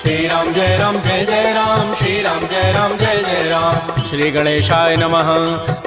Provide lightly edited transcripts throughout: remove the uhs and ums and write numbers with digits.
श्री राम जय राम जय जय राम, श्री राम जय राम जय जय राम। श्री गणेशाय नमः।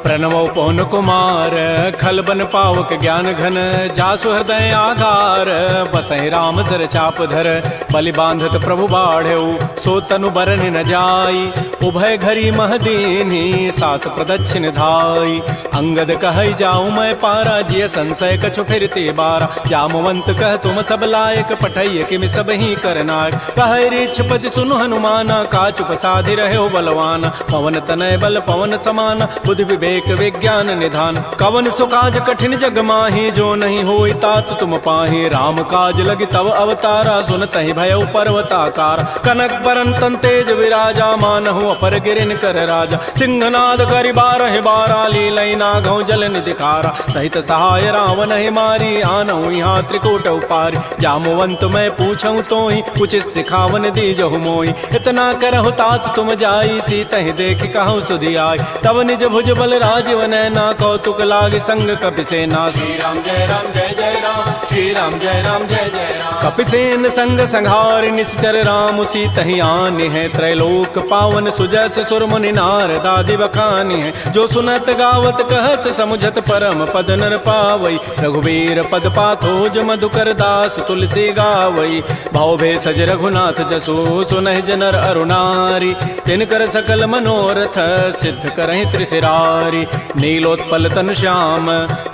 प्रणवो पवन कुमार, खल बन पावक ज्ञान घन, जासु हृदय आधार, बसहि राम सर चाप धर, बलि बांधत प्रभु बाढ़ऊ, सो तनु बरन न जाई, उभय घरी मह दीन्ही, सास प्रदक्षिण धाई। अंगद कहै जाऊँ मैं पारा, जिय संशय कछु फिरते बारा, जामवंत कह तुम सब लायक, पठैय किमि सब ही करनायक। कहै रीछपति सुनु हनुमाना, काचुप साधि रहे बलवाना, पवन तनय बल पवन समाना, बुद्धि विवेक विज्ञान निधान। कवन सुकाज कठिन जग माही, जो नहीं होई तात तुम पाही, राम काज लगी तव अवतारा, सुनतहि भयउ पर्वताकार। कनक बरन तन तेज विराजा, मानहु अपर गिरिन कर राजा, सिंहनाद करि बारहि बारा, लीलै नागौ जल निधि खारा। सहित सहाय रावण ही मारी, आनहु यहाँ त्रिकूट उपारी। जामवंत मैं पूछऊँ तोहि, उचित सिखावन दीजहु मोहि। इतना करहु तात तुम जाई, सीतहि देखि कहु सुधि आई। तब निज भुज बल राजीव नैना, कौतुक लागी संग कपिसेना। श्री राम जय राम जय जय राम, श्री राम जय राम जय जय राम। कपिसेन संग संहार, निश्चर राम सीतहि आनि है, त्रैलोक पावन सुजस सुर मुनि नारद आदि बखानि है। जो सुनत गावत कहत समुझत, परम पद नर पावई। रघुबीर पद पाथोज मधुकर दास, तुलसी गावई। भाव भेषज रघुनाथ जसो, सुनहि जनर अरुणारी। तिनकर सकल मनोरथ, सिद्ध करहि त्रिशिरारी। नीलोत्पल तनु श्याम,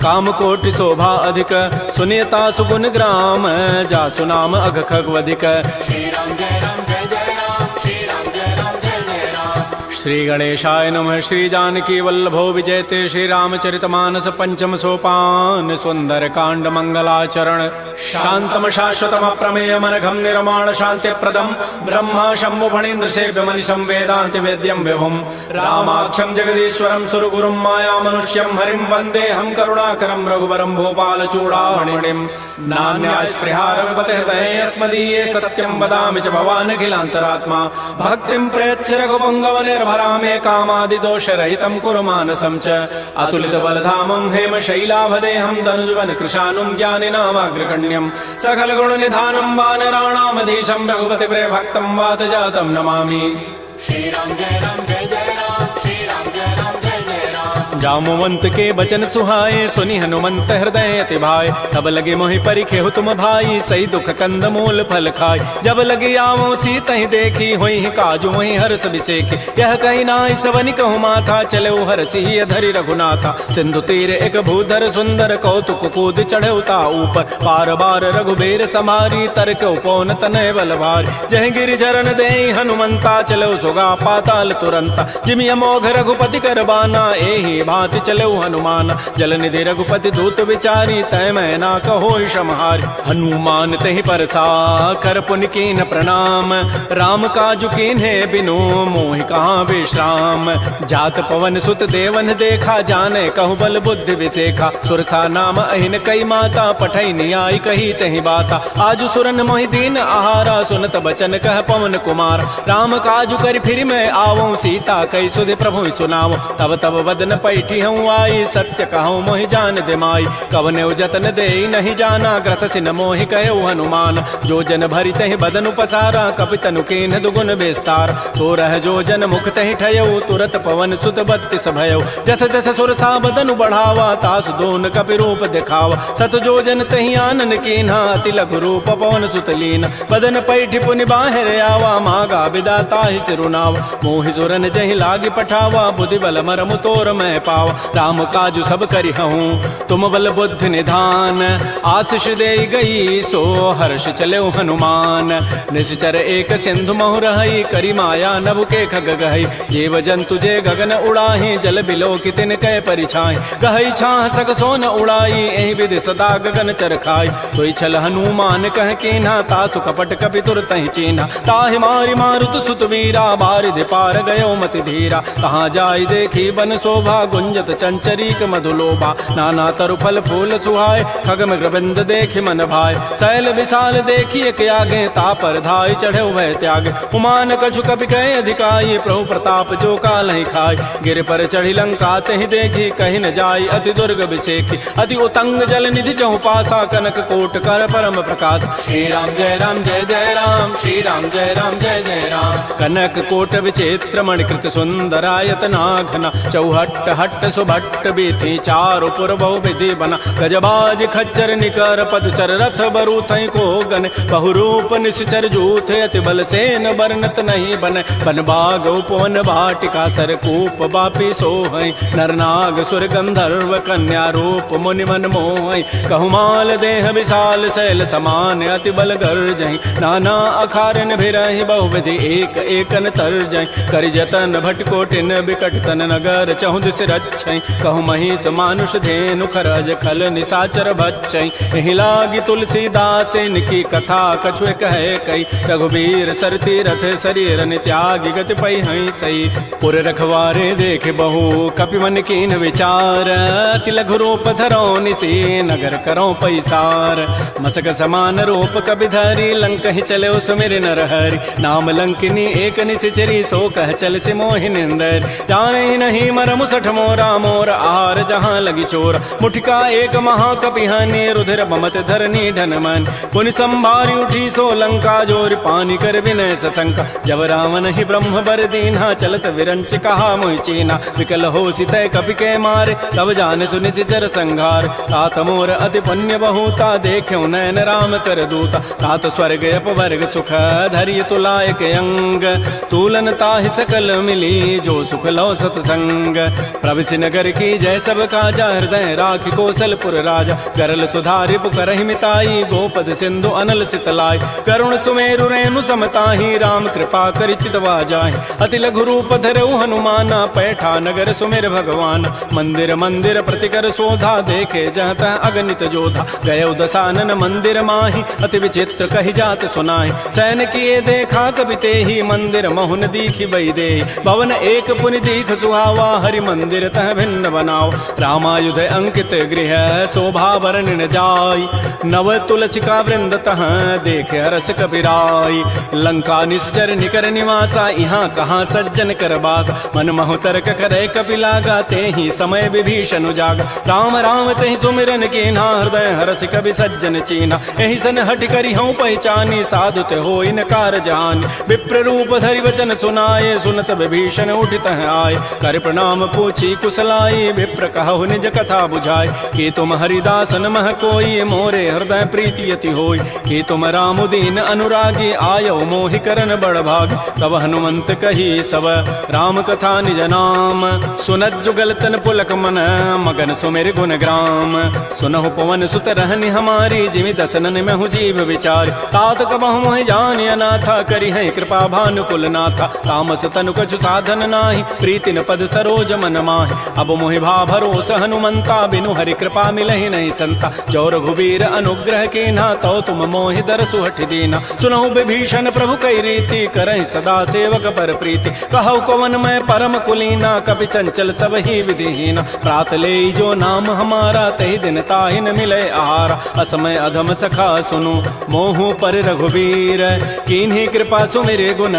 काम कोटि शोभा अधिक, सुनियता सुगुण ग्राम, जासु नाम अघ खगवधिक। श्री राम जय राम जय जय राम, श्री राम जय राम जय जय राम। श्री गणेशाय नमः। श्री जानकी वल्लभो विजयते, श्री रामचरितमानस पंचम सोपान, सुंदर कांड मंगलाचरण। शांतम शाश्वतम प्रमेयम अनघम निर्माण शांति प्रदम, ब्रह्मा शंभु फणीन्द्र सेव्य मनिषं वेदांति वेद्यम विभुम। रामाख्यम जगदीश्वरम सुरगुरुम माया मनुष्यम हरिम, वंदे हम करुणाकरम रघुवरम भूपाल चूड़ामणिम। नान्या स्पृहा रघुपते हृदये अस्मदीये, सत्यम वदामि च भवान् अखिलान्तरात्मा। भक्तिं प्रयच्छ रघुपुंगव निर्भरामे, कामादि दोष रहितं कुरु मानसं च। अतुलित बलधामं हेम शैलाभदेहं, धनुजवन कृशानुं ज्ञानिनामाग्रगण्यं। सकल गुण निधानं वानराणामधीशं, रघुपति प्रिय भक्तं वात जातं नमामि। श्री राम जय राम जय जय राम, श्री राम जय राम जय जय राम। जामवंत के बचन सुहाए, सुनि हनुमंत हृदय अति भाए। तब लगे मोहि परिखेहु तुम भाई, सही दुख कंद मूल फल खाय। जब लगे आवो सीतहि देखी, होई काजु मोहि हर्ष बिसेखी। यह कहि नाई सवनि कहु माथा, चलेउ हरषि धरि रघुनाथा। सिंधु तीर एक भूधर सुंदर, कौतुक कूद चढ़ेउ ता ऊपर। बार बार रघुबीर समारी, तरकउ पौन तनय बल भारी। जह गिरि चरण देहि हनुमंता, चलेउ सुगा पाताल तुरंता। जिमि अमोघ रघुपति कर बाना, एहि भांति चलेउ हनुमान। जल निधि रघुपति दूत विचारी, तय मैं ना कहो क्षमहारी। हनुमान तेहि परसा, कर पुनि कीन्ह प्रणाम। राम काजु कीन्हे बिनु, मोहि कहाँ विश्राम। जात पवन सुत देवन देखा, जाने कहु बल बुद्धि विसेखा। सुरसा नाम अहिन कई माता, पठै नियाई कही तहि बाता। आजु सुरन मोहि दीन आहारा, सुनत बचन कह पवन कुमार। राम काजु करि फिर मैं आवऊँ, सीता कई सुधि प्रभु सुनावो। तब तब बदन पैठी हूँ आई, सत्य कहूँ मोहि जान दे माई। कवने जतन दे नहीं जाना, ग्रससि न मोहि कहु हनुमान। जो जन भरि तहि बदनु पसारा, कपि तनु कीन्ह दुगुन विस्तार। तो रह जो जन मुख तहि ठयऊ, तुरत पवन सुत बत्तिस भयऊ। जस जस सुरसा बदनु बढ़ावा, तासु दोन कपि रूप दिखावा। सत जो जन तहि आनन कीन्हा, अति लघु रूप पवन सुत लीन। बदन पैठी पुनि बाहिर आवा, मागा बिदा ताहि सिरुनावा। मोहि सुरन जहि लागी पठावा, बुद्धि बल मरमु तोर मैं पावा। राम काजु सब करिहऊँ, तुम बल बुद्धि निधान। आशीष दे गई सो हर्ष चलेउ हनुमान। निश्चर एक सिंधु महु रहई, करी माया नभु के खग गहई। जीव जंतु जे गगन उड़ाही, जल बिलो की तिन कै परिछाई। गहई छाह सक सोन उड़ाई, एहि विधि सदा गगन चर खाई। सोई छल हनुमान कह कीन्हा, तासु कपट कपि तुरतहि चीन्हा। ताहि मारि मारुत सुत वीरा, बारिधि पार गयो मति धीरा। कहाँ जाई देखी बन शोभा, गुंजत चंचरीक मधुलोभा। नाना तरु फल फूल सुहाय, खगम ग्रबिंद देखि मन भाय। शैल विशाल देखी एक आगे, तापर धाय चढ़े भय त्याग। उमान कछु कपि कहे अधिकाई, प्रभु प्रताप जो काल ही खाय। गिर पर चढ़ी लंका तहि देखी, कहि न जाई अति दुर्ग विसेखी। अति उतंग जल निधि चहु पासा, कनक कोट कर परम प्रकाश। श्री राम जय जय राम, श्री राम जय जय राम कनक कोट विचित्र मणिकृत सुंदरायत नाघना चौहट्ट हट्ट सुभट्ट बीथी चारु पुर बहु विधि बना गजबाज खच्चर निकर पदचर रथ बरु थई को गन बहुरूप निश्चर जूथ अति बल सेन बरनत नहीं बन बन बाग उपवन भाटिका सरकूप बापी सोहै नरनाग सुर गंधर्व कन्या रूप मुनि मन मोहै कहुमाल देह विशाल शैल समान अति बल गर्जहि नाना अखारन भिरहि बहुविधि एक एकन तरजहि कर जतन भटकोटिन बिकट तन नगर चहुदिस रक्षै कहु महिष मानुष धेनु खरज खल निसाचर भक्षै एहि लागी तुलसीदास इनकी कथा कछुए कहे कई रघुबीर सरती रथ शरीर त्यागी गति पै हई सही पुर रखवारे देख बहु कपि मन कीन विचार अति लघु रूप धरो निसी नगर करो पैसार मसक समान रूप कबि धरी लंक ही चले सुमिर नर हरि नाम लंकिनी एक निसिचरी सो कह चल से मोहि निंदर जाने नहीं मरमु सठ मोरा मोर आहार जहाँ लगी चोर मुठिका एक महाकपिहानी रुधिर बमत धरनी ढन मन पुनि संभारी उठी सो लंका जोर पानी कर विनय सशंका जब रावण ही ब्रह्म बर दीन्हा चलत विरंच कहा मोहि चीना विकल हो सितय कपि के मारे तब जाने सुनि सिचर संघार तात मोर अति पुण्य बहुता देख्यो नयन राम कर दूता तात स्वर्ग अपवर्ग सुख धैर्य तुलायक अंग तूलन ताहि सकल मिली जो सुख लो सतसंग प्रविशि नगर की जय सब काजा हृदय राखि कौशलपुर राजा करल सुधारि पुकरहि मिताई गोपद सिंधु अनल सितलाई करुण सुमेरु रेणु समताहि राम कृपा करि चितवा जाहि अति लघु रूप धरऊ हनुमाना पैठा नगर सुमेर भगवान मंदिर मंदिर प्रतिकर शोधा देखे जहत अगणित जोधा गय दसानन मंदिर माहि अति विचित्र कहि जात सुनाहि सैन किए देखा कबि तेहि मंदिर महुन दीखि बई दे भवन एक पुनि दीख सुहावा हरि मंदिर तह भिन्न बनाओ रामायुध अंकित गृह शोभा वर्णन जाय नव तुलसिका वृंद तह देख हरस कपिराई लंका निश्चर निकर निवासा यहाँ कहाँ सज्जन कर बास मन महु तर्क करे कपि लागा तेहि समय विभीषण जागा राम राम तेहि सुमिरन कीन्हा हृदय हरस कवि सज्जन चीना एहि सन हट करि हूँ पहचानी साधु ते होई न कार जानी विप्र रूप धरि वचन सुनाए सुनत विभीषण उठित आए कर प्रणाम पूछी कुशलाई विप्र कहु निज कथा बुझाई कि तुम हरिदासन मह कोई मोरे हृदय प्रीति यति होई कि तुम राम दीन अनुरागी आयो मोहि करन बड़ भाग तब हनुमंत कही सब राम कथा निज नाम सुनत जुगल तन पुलक मन मगन सुमेर गुण ग्राम सुनहु पवन सुत रहनि हमारी जिमि दसनन में हूँ जीव विचार तात कबहु मोहि जानि अनाथा करि है कृपा भानुकुल नाथा तामस तनु कछु साधन नाही प्रीति न पद सरोज मन माहि अब मोहि भा भरोस हनुमंता बिनु हरि कृपा मिलहि नहीं संता जो रघुबीर अनुग्रह कीन्हा तो तुम मोहि दरसु हठ दीना सुनहु विभीषण प्रभु कई रीति करहि सदा सेवक पर प्रीति कहु कवन मैं परम कुलीना कपि चंचल सब ही विधिहीना प्रात ले जो नाम हमारा तहि दिन ताहि न मिले आहारा असमय अधम सखा सुनु मोहु पर रघुबीर कीन्ही कृपा सुमिरे गुण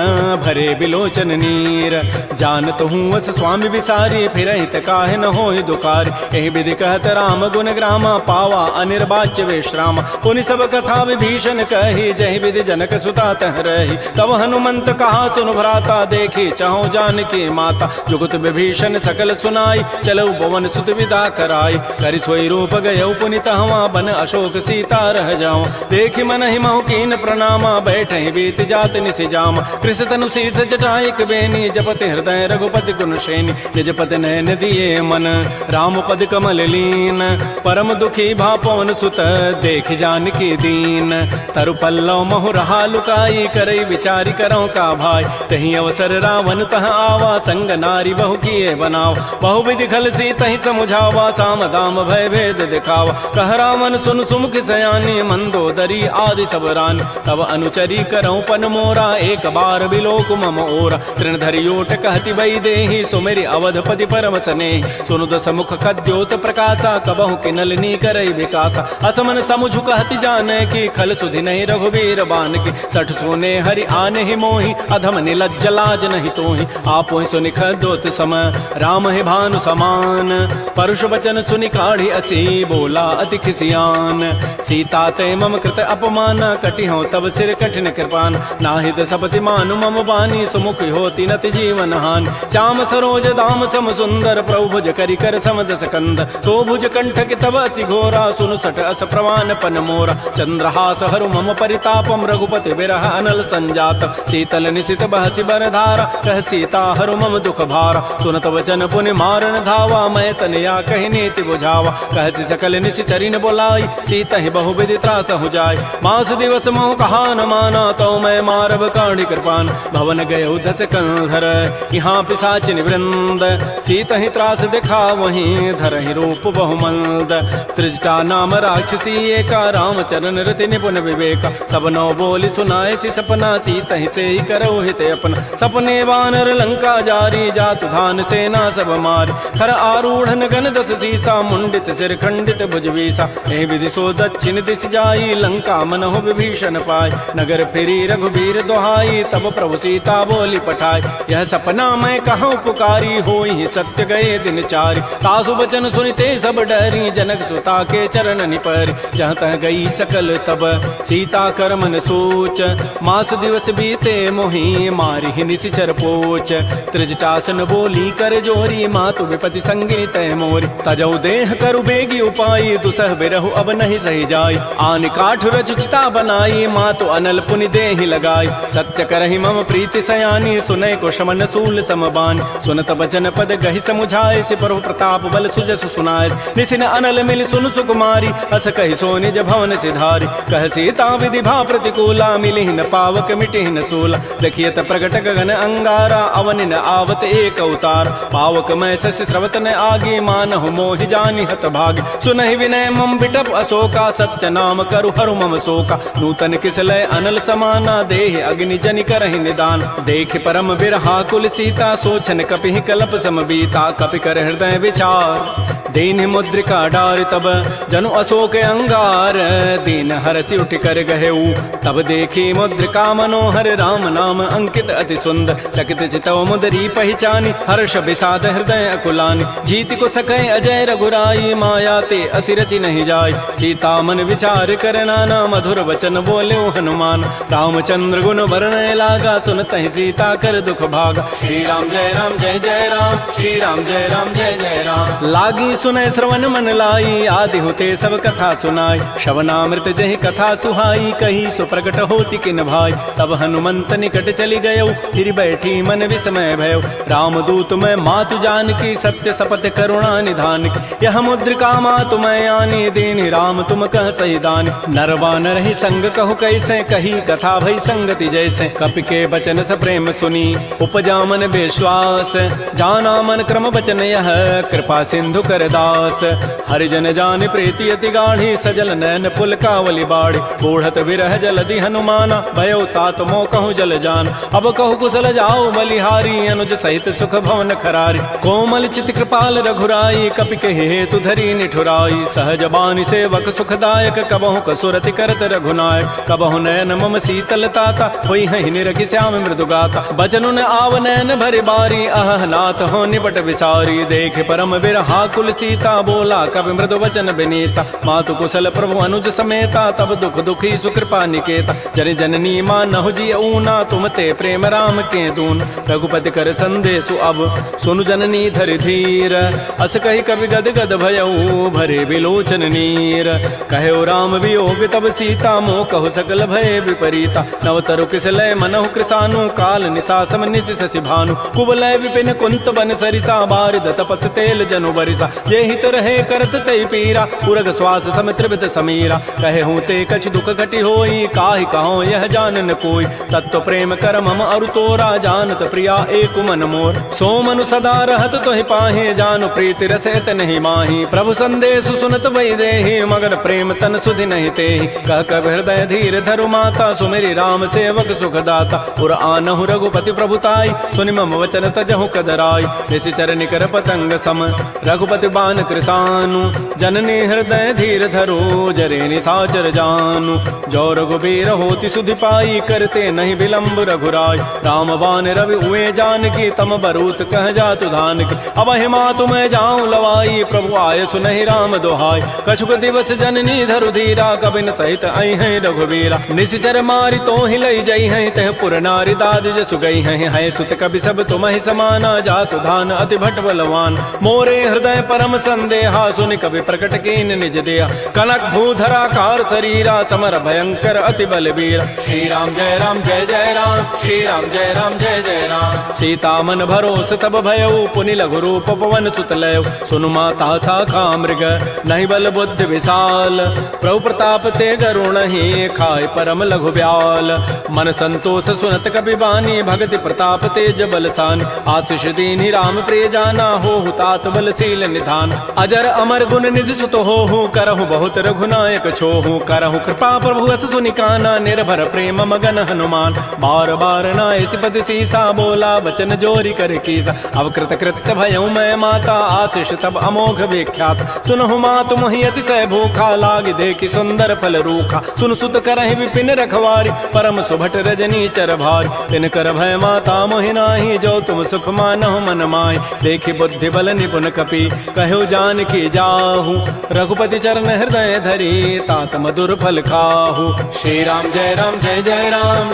भरे बिलोचन नीर जानत हूँ अस स्वामी विसारी फिरहित काहे न होहि दुखारी एहि विधि कहत राम गुण ग्रामा पावा अनिर्वाच्य विश्राम पुनि सब कथा विभीषण कही जहि विधि जनक सुता तह रही तब हनुमंत कहा सुन भ्राता देखी चाहो जानकी माता जुगत विभीषण सकल सुनाई चलो भवन सुत विदा कराई करि सोई रूप गयो पुनि तहवा बन अशोक सीता रह जाओ देखि मन ही महु कीन प्रणामा बैठे बीत जात निसि जामा कृष तनु शीस जटाइक बेनी जपति हृदय रघुपति गुण श्रेणी निज पति नयन दिए मन राम पद कमल लीन परम दुखी भा पवन सुत देख जानकी दीन तरु पल्लव महु रहा लुकाई करई विचारी करो का भाई तही अवसर रावण तह आवा संग नारी बहु किए बनाव बहु विधि खल सी तही समुझावा साम दाम भय भेद दिखावा कह रावण सुन सुमुख सयानी मंदोदरी आदि सब रानी तब अनुचरी करऊं पन मोरा एक बार बिलोक मम ओरा तृणधरियोट कहति बई देहि सुमेरि अवधपति परम स्नेहि सुनु दस मुख खद्योत प्रकाशा कबहु किनलनी करई विकासा असमन समुझु कहति जाने की खल सुधि नहीं रघुबीर बान की सठ सोने हरि आने ही मोहि अधम निलज्ज लाज नहीं तोहि आपो सुनि खद्योत सम राम है भानु समान परुष वचन सुनि काढ़ी असी बोला अति खिसियान सीता ते मम कृत अपमान कटि हूँ तब सिर कठिन कृपान। नाहित सपति मानु मम बानी सुमुख होती नति जीवन हानि। श्याम सरोज दाम सम सुंदर प्रभु भुज करि कर समदस कंद। तो भुज कंठ के तब असि घोरा सुनु सट अस प्रवान पन मोरा। चंद्रहास हरु मम परितापम रघुपति बिरह अनल संजात। शीतल निशित बहसि बरधारा कह सीता हरु मम दुख भारा। सुनत वचन पुनि मारन धावा मैं तनया कहि नीति बुझावा। कहसि सकल निशिचरिन बोलाई सीता ही बहु विधि त्रास हो जाय। मास दिवस मोह कहा न माना तो मैं मारब काणी कृपान। भवन गय धस कंधर यहाँ पिशाचिन वृंद। सीता ही त्रास दिखा वहीं धर ही रूप बहुमंद। त्रिजटा नाम राक्षसी एका रामचरण रति निपुण विवेका। सब नौ बोली सुनाए सी सपना सीता ही से ही करो हित अपना। सपने वानर लंका जारी जातु धान सेना सब मारी। खर आरूढ़न गण दस सीसा मुंडित सिर खंडित भुजवीसा। ए विधि सो दक्षिण दिश जाई लंका मनहु विभीषण पाय। नगर फिरी रघुबीर दोहाई तब प्रभु सीता बोली पठाई। यह सपना मैं कहूँ पुकारी होई सत्य गए दिन चारि। तासु बचन सुनिते सब डरी जनक सुता के चरण निपरि। जहाँ तह गई सकल तब सीता कर मन सोच। मास दिवस बीते मोहि मारि ही निशिचर पोच। त्रिजटासन बोली कर जोरी मातु विपति संगिनी तय मोरी। तजौ देह करु बेगी उपाई दुसह बिरहु अब नहीं सही जाय। आन काठ रचिता बनाई मातु अनल पुनि देहि लगाई। सत्य करहि मम प्रीति सयानी सुनय को शमन सूल समबान। सुनत बचन पद गहि समुझाए सि प्रभु प्रताप बल सुजस सुनाय। निसिन अनल मिल सुन सुकुमारी अस कहि सो निज भवन सिधारी। कह सीता विधि भा प्रतिकूला मिलिहि न पावक मिटिहि न सूला। देखियत प्रगट गगन अंगारा अवनि न आवत एक अवतार। पावक मैं शशि स्रवत न आगे मानहु मोहि जानि हत भागी। सुनहि विनय मम बिटप अशोका सत्य नाम करु हरु मम शोका। नूतन किसलय अनल समाना देहि अग्नि जनि करहि निदान। देख परम बिरहा कुल सीता सोचन कपिहि कलप सम बीता। कपि कर हृदय विचार दीन मुद्रिका डार तब जनु अशोक अंगार। दीन हरसि उठ कर गहेऊ तब देखी मुद्रिका मनोहर। राम नाम अंकित अति सुंदर चकित चितव मुदरी पहचानी। हर्ष विषाद हृदय अकुलानी जीत को सकै अजय रघुराई। माया ते असि रचि नहीं जाय सीता मन विचार कर नाना। मधुर वचन बोले हनुमान रामचंद्र गुण वर्णय लागा। सुनत ही सीता कर दुख भागा। श्री राम जय जय राम। श्री राम जय जय राम। लागी सुनय श्रवण मन लाई आदि होते सब कथा सुनाई। श्रवणामृत जहि कथा सुहाई कही सो प्रकट होती किन भाई। तब हनुमंत निकट चली गयो फिर बैठी मन विस्मय भयो। राम दूत मैं मातु जान की सत्य सपथ करुणा निधान की। यह मुद्रिका मातु मैं आनी दीन राम तुम कह सही दान। नरवा नर ही संग कहु कैसे कही कथा भई संगति जैसे। कपि के बचन स प्रेम सुनी उपजा मन विश्वास। जाना मन क्रम बचन यह कृपा सिंधु कर दास। हरिजन जान प्रीति अति गाढ़ी सजल नैन पुल कावली बाड़ी। बूढ़त विरह जलधि हनुमाना भयो तात मोह कहूँ जल जान। अब कहु कुशल जाओ बलिहारी अनुज सहित सुख भवन खरारी। कोमल चित कृपाल रघुराई कपि के हेतु धरी निठुराई। सहज बानी सेवक सुखदायक कबहु कसुरति करत रघुनायक। कबहु नयन मम शीतल ताता होई हहि निरखि श्याम मृदु गाता। बचनु न आव नयन भरि बारी अह नाथ हो निपट विसारी। देख परम बिरहा कुल सीता बोला कवि मृदु वचन विनीता। मातु कुशल प्रभु अनुज समेता तब दुख दुखी सुकृपा निकेता। जन जननी मानहु जी ऊना तुम ते प्रेम राम के दून। रघुपति कर संदेशु अब सुनु जननी धरि धीर। अस कहि कवि गद गद भयऊ भरे विलोचन नीर। कहो राम वियोग तब सीता मोह कहु सकल भय विपरीता। नवतरु किसलय मनहु कृसानु काल निशासम निशि शशि भानु। कुवलय विपिन कुंत बन सरिसा बारिद तपत तेल जनु बरिसा। ये हित रहे करत तय पीरा पुरग श्वास सम त्रिवित समीरा। कहे हूँ ते कछ दुख घटी होई काहि कहो यह जानन कोई। तत्व प्रेम कर मम अरु तोरा जानत प्रिया एक मन मोर। सो मनु सदा रहत तोहि पाहे जानु प्रीति रसत नहीं माही। प्रभु संदेश सुनत वै देहि मगर प्रेम तन सुधि नहीं तेहि। कह कब हृदय धीर धरु माता सुमेरि राम सेवक सुखदाता। पुर आनहु रघुपति प्रभुताई सुनि मम वचन तजहु कदराई। निशिचर निकर पतंग सम रघुपति बान कृसानु। जननी हृदय धीर धरो जरे निशाचर जानु। जो रघुबीर होति सुधि पाई करते नहीं विलंब रघुराय। राम बान रवि हुए जान की तम बरूत कह जातु धान की। अब हिमातु मैं जाऊं लवाई प्रभु आय सुनहि राम दोहाई। कछुक दिवस जननी धरु धीरा कबिन सहित आई है रघुबीरा। निशिचर निश्चर मारी तो ही लई जई हैं तह पुर नारी दाद जसु गई हैं है सुत कवि सब तुम ही समाना जातु धान अति भट बलवान मोरे हृदय परम संदेहा सुनि कवि प्रकट कीन निज दिया कनक भूधराकार शरीरा समर भयंकर अति बलबीर श्री राम जय राम श्री राम जय जय राम सीता मन भरोस तब भयउ पुनि लघु रूप पवन सुत लय सुनु माता साखा मृग नहीं बल बुद्धि विशाल प्रभु प्रताप ते गरुण ही खाय परम लघु ब्याल मन संतोष सुनत कबि बानी भगति प्रताप तेज बलसान आशीष दीनी राम प्रिय जाना हो तात बलशील निधान अजर अमर गुण निधि सुत हो करहु बहुत रघुनायक छोहु करहु कृपा प्रभु अस सुनिकाना निर्भर प्रेम मगन हनुमान बार बार नाय सिपति सीसा बोला बचन जोरी कर कीसा अवकृत कृत्य भयउ मैं माता आशीष तब अमोघ विख्यात सुनहु मातु मोहि अतिशय भूखा लाग देखि सुंदर फल रूखा सुन सुत करहि विपिन रखवारी परम सुभट रजनी चर भारी तिन कर भय माता मोहि नाही जो तुम सुख मानहु मन माहि देखि बुद्धि बल निपुन कपि कहु जान की जाहु रघुपति चरण हृदय धरी तात मधुर फल खाहु श्री राम जय राम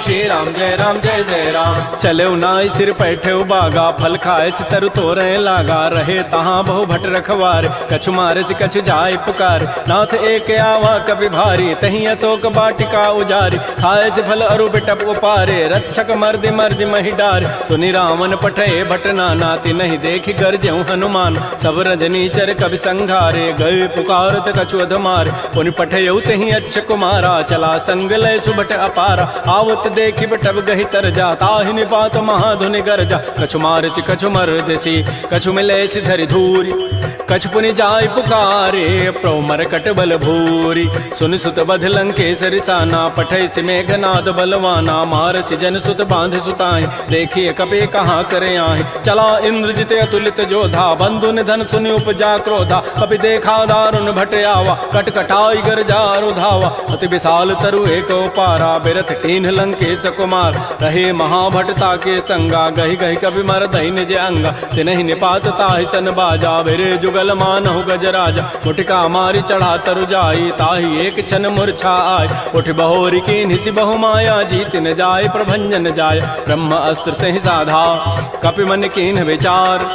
श्री राम जय राम चले नाई सिर पैठे बागा फल खाए सितर तोरे लागा रहे तहाँ बहु भट रखवार कछु मारे से कछु जाय पुकार नाथ एक आवा कभी भारी तही अशोक बाटिका उजारी खाए से फल अरु बिटप उपारे रक्षक मर्दि मर्दि मही डार सुनि रावण पठे भट नाती नहीं देखि गरजेउ हनुमान सब रजनी चर कवि संघारे गए पुकारत कछु अधमार पुनि पठेउ तही अच्छ कुमारा चला संग लय सुभट अपारा आवत देखि बटब गहि तर जा ताहि निपात महाधुनि गरजा कछु मारसी कछु मर्दसी कछु मिले धरि धूरी कछु पुनि जाय पुकारे प्रभु मरकट बल भूरी सुन सुत बध लंकेसर साना पठै सि मेघनाद बलवाना मारसी जन सुत बांध सुताई देखिए कपे कहाँ करे आए चला इंद्रजित अतुलित जोधा बंधु निधन सुनि उपजा क्रोधा कपि देखा दारुण भट आवा कटकटाई गरजा रुधावा अति विशाल तरु एक पारा बिरथ कीन्ह लंकेश कुमार रहे महाभटता के संगा गहि गहि कवि मर दहि निज अंगा तिनहि निपात ताहि सन बाजा बिरे जुगल मानहु गजराजा मुटिका मारी चढ़ा तरु जाई ताहि एक क्षण मूर्छा आय उठ बहोरी की निसि बहु माया जीत न जाय प्रभंजन जाय ब्रह्म अस्त्र तहि साधा कपि मन कीन्ह विचार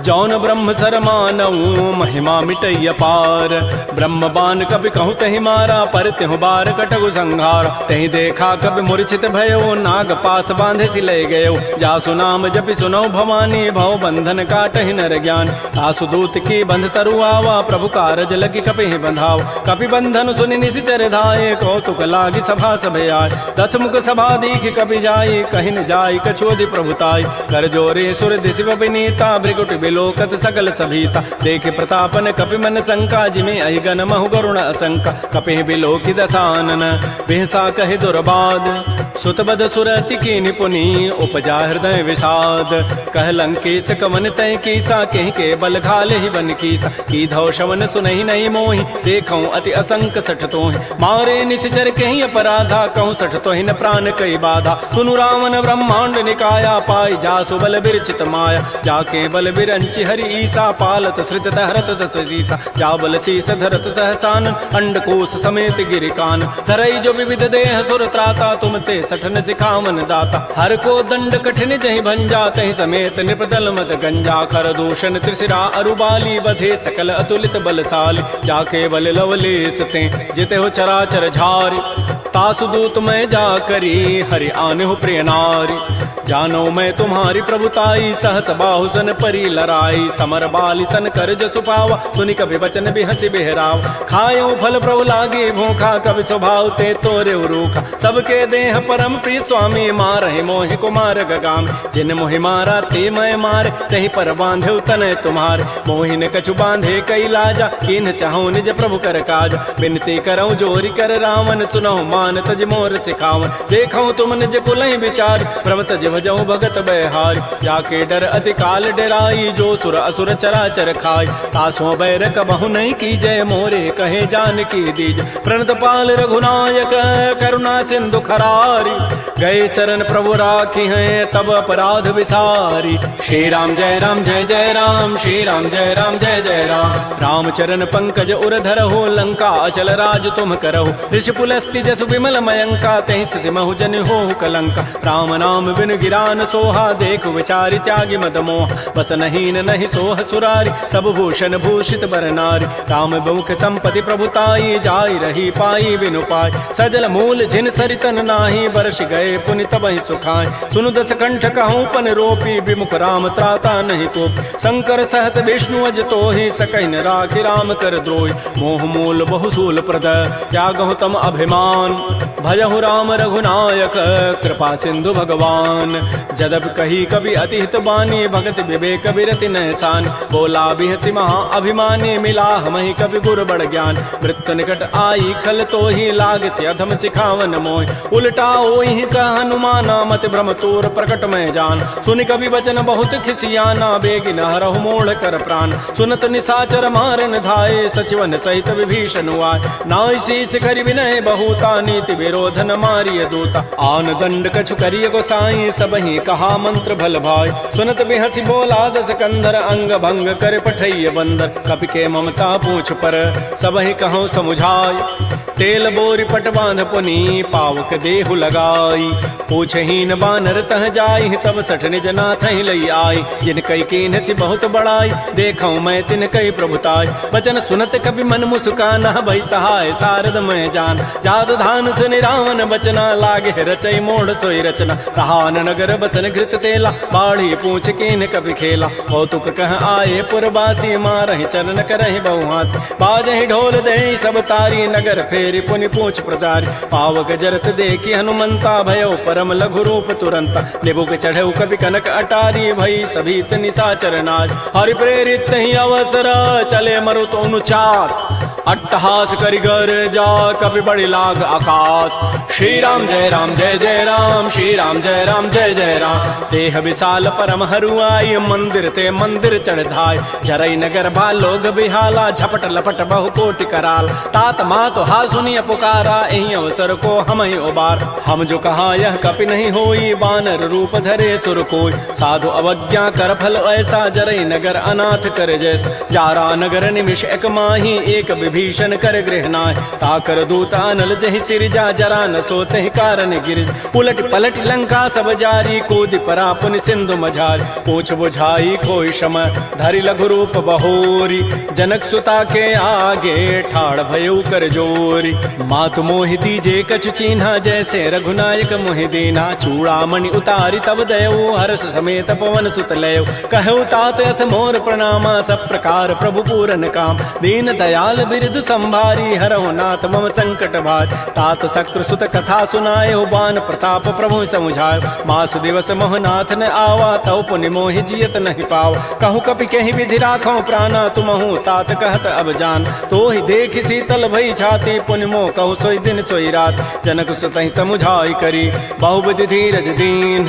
जौन ब्रह्म सर मानऊ महिमा मिटैय पार ब्रह्म बान कपि कहु तहि मारा पर त्यहु बार कटगु संहार तहि देखा कपि मूर्छित भयो नाग पास बांधे सि ले गयो जासु नाम जपि सुनौ भवानी भव बंधन काटहि नर ज्ञान तासु दूत की बंध तरु आवा प्रभु कारज लगी कपि बंधाव कपि बंधन सुनि निशिचर धाये कौतुक लागी सभा सब आय दस मुख सभा दीख कपि जाई कहि न जाई कछोदि प्रभुताई कर जोरे सुर दिशि विनीता भृगुट बिलोकत सकल सभीता देखे प्रतापन कपि मन शंका जिमे अहिगन महु गरुण असंका कपि बिलोकि दसानन बिहसा कहि दुर्बाद सुतबद सुरति की निपुनी उपजा हृदय विषाद कह लंकेश कवन तय कीसा कहीं के बल घाले ही बन कीसा की धौ शवन सुनहि नहीं मोहि देखौ अति असंक सठ तोहि मारे निश्चर कहीं अपराधा कहूँ सठ तोहि न प्राण कई बाधा सुनु रावण ब्रह्मांड निकाया पाई जासु बल बिरचित माया जाके बल बिरंचि हरि ईसा पालत श्रित हरत दस सीसा जा बल शीस धरत सहसान अंडकोश समेत गिरिकान धरई जो विविध देह सुर त्राता तुम ते सठन सिखावन दाता हर को दंड कठिन जहि भंजा तहि समेत निपदल मत गंजा कर दूषण त्रिशिरा अरुबाली बधे सकल अतुलित बलशाली जाके बल लवलेस ते जिते हो चराचर झारी तासु दूत मैं जा करी हरि आने हो प्रिय नारी जानो मैं तुम्हारी प्रभुताई सहस बाहु सन परी लराई समर बाली सन कर जसु पावा सुनि कभी वचन भी हंसी बेहराव खायो फल प्रभु लागे भूखा कभी स्वभाव ते तोरे रूखा सबके देह परम प्रिय स्वामी मारहि मोहि कुमार गगाम जिन मोहि मारा ते मैं मार तही पर बांधे तनय तुम्हार मोहि न कछु बांधे कई लाजा किन चाहूं निज प्रभु कर काज बिनती करऊं जोरी कर रावण सुनहु मान तज मोर सिखावन देखऊं तुम निज कुलहि विचार प्रभु तज भजऊं भगत बहारी जाके डर अति काल डराई जो सुर असुर चराचर खाई तासों बैर कबहु नहीं की जय मोरे कहे जान की दीज प्रणत पाल रघुनायक करुणा सिंधु खरारी गए शरण प्रभु राखी हैं तब अपराध विसारी। श्री राम जय जय राम, श्री राम जय जय राम। रामचरण पंकज उर धरहु, लंका अचल राज तुम करहु। ऋषि पुलस्ति जसु विमल मयंका, तेहि सिमहु जन हो कलंका। राम नाम बिन गिरान सोहा, देख विचारि त्यागी मद मोह। बस नहीं नहीं सोह सुरारी, सब भूषण भूषित बर नारी। राम मुख संपत्ति प्रभुताई, जाई रही पाई बिनु पाई। सजल मूल जिन सरितन नाही, बरस गए पुनि तबहि सुखाय। सुनु दस कंठ कहूँ पन रोपी, विमुख राम त्राता नहीं कोप। शंकर सहस विष्णु अज तोहि, सकहि न राखि राम कर द्रोहि। मोह मूल बहुसूल प्रद, त्यागहु तम अभिमान। भजहु राम रघुनायक, कृपा सिंधु भगवान। जदप कही कवि अति हित बानी, भगत विवेक बिरति नहसान। बोला बिहसि महा अभिमानी, मिला हमहि कवि गुर बड़ ज्ञान। मृत्यु निकट आई खल तोहि, लाग से अधम सिखावन मोहि। उल्टा ओहि कह हनुमाना, मत भ्रम तोर प्रकट में जान। सुनि कवि वचन बहुत खिसियाना, बेगिन हरहु मोढ़ कर प्राण। सुनत निशाचर मारन धाये, सचिवन सहित विभीषण आए। नाई शीस करि विनय बहुता, नीति विरोध न मारिय दूता। आन दंड कछु करिय गोसाई, सबहि कहा मंत्र भल भाई। सुनत बिहसि बोला दस कंधर, अंग भंग कर पठैय बंदर। कपि के ममता पूछ पर, सबहि कहूँ समुझाय। तेल बोरी पट बांध पुनी, पावक देहु लगाई। पूछहीन बानर तह जाई, तब सठ निज नाथ लई आई। जिन कई कीन्ह सी बहुत बड़ाई, देखऊँ मैं तिन कई प्रभुताई। वचन सुनत कपि मन मुस्काना, भई सहाय सारद मैं जान। जात धान सुनि रावण बचना, लागे रचई मोड़ सोई रचना। रहान नगर बसन घृत तेला, बाढ़ी पूछ कीन्ह कपि खेला। कौतुक कह आए पुरबासी, मारहि चरण करहि बहुहासी। बाजहि ढोल देहि सब तारी, नगर फेरि पुनि पूछ प्रजारी। पावक जरत देखी हनुमंता, भयो परम लघु रूप तुरंता। निबुक चढ़ऊ कवि कनक अटारी, भई सभीत निशाचर नारी। हरि प्रेरित ही अवसर, चले मरुत अनुचास। अट्टहास करि गर जा, कवि बड़ि लाग आकाश। श्री राम जय राम, श्री राम जय जय राम। देह विशाल परम हरुआई, मंदिर ते मंदिर चढ़ाई। जरई नगर भा लोग बिहाला, झपट लपट बहु कोटि कराल। तात मात हा सुनिय पुकारा, एहि अवसर को हम ही उबार। हम जो कहा यह कपि नहीं होई, बानर रूप धरे सुर कोई। साधु अवज्ञा कर फल ऐसा, जरई नगर अनाथ कर जैसा। जारा नगर निमिष एक माही, एक विभीषण कर गृह नाय। ताकर दूता अनल जहि सिरजा, जरा न सोते ही कारण गिरज। उलट पलट लंका सब जारी, कूदि परा पुनि सिंधु मझारी। पूछ बुझाई कोई शम, धरि लघु रूप बहोरी। जनक सुता के आगे, ठाड़ भयउ कर जोरी। मातु मोहि दीजे कछु चीन्हा, जैसे रघुनायक मोहि दीना। चूड़ामणि उतारी तब दयऊ, हर्ष समेत पवन सुत लयऊ। कहऊ तात अस मोर प्रणामा, सब प्रकार प्रभु पूरन काम। दीन दयाल बिरद संभारी, हरहु नाथ मम संकट भार। तात शक्रु सुत कथा सुनायो, बान प्रताप प्रभु समुझायो। मास दिवस मोहनाथ न आवा, तव पुनि मोहि जियत नहीं पाव। कहूँ कपि कहीं विधि राखो प्राणा, तुमहु तात कहत अब जान। तो ही देख शीतल भई छाती, पुनि मोह कहूँ सोई दिन सोई रात। जनक सुतहि समुझाई करी, बहुविधि धीरज दीन।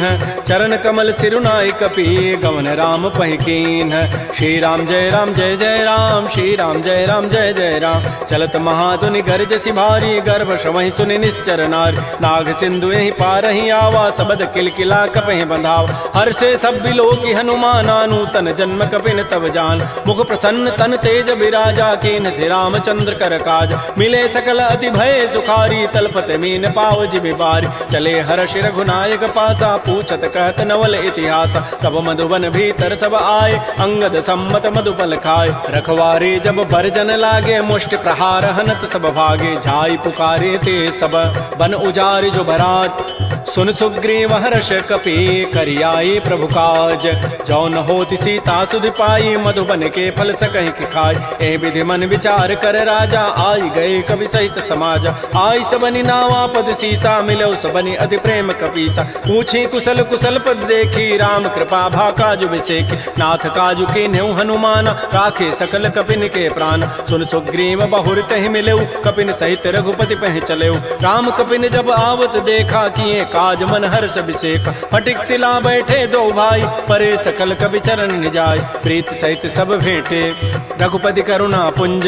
चरण कमल सिरुनाई कपि, गवन राम पहिकीन। श्री राम जय जय राम, श्री राम जय जय राम। चलत महाधुनि गर्जसि भारी, गर्भ श्रवहि सुनि निश्चर नारी। नाग सिंधु यहीं पारहि आवा, सबद किलकिला कपहि बंधाव। हर्षे सब बिलोकी हनुमाना, नूतन जन्म कपिन तब जान। मुख प्रसन्न तन तेज बिराजा, कीन्ह से रामचंद्र कर काज। मिले सकल अति भय सुखारी, तलपत मीन पाव जिमि बारी। चले हर्ष रघुनायक पासा, पूछत कहत नवल इतिहास। तब मधुबन भीतर सब आए, अंगद सम्मत मधुपल खाए। रखवारे जब बरजन लागे, मुष्टि प्रहार हनत सब भागे। झाई पुकारे ते सब, बन उजारि जो भरात। सुन सुग्रीव हर्ष कपि, करियाई प्रभु काज। जौन होति सीता सुधि पाई, मधुबन के फल सकहि खाय। ए विधि मन विचार कर राजा, आई गए कवि सहित समाज। आई सबनि नावा पद सीसा, मिलो सबनि अति प्रेम कपीसा। पूछी कुशल कुशल पद देखी, राम कृपा भा काजु बिसेखी। नाथ काजु के न्यू हनुमान, राखे सकल कपिन के प्राण। सुन सुग्रीव बहुरत ही मिलेऊ, कपिन सहित रघुपति पह चलेऊ। राम कपिन जब आवत देखा, किए काज मन हर्ष अभिषेक। फटिक शिला बैठे दो भाई, परे सकल कवि चरण निजाय। प्रीत सहित सब भेंटे रघुपति करुणा पुंज,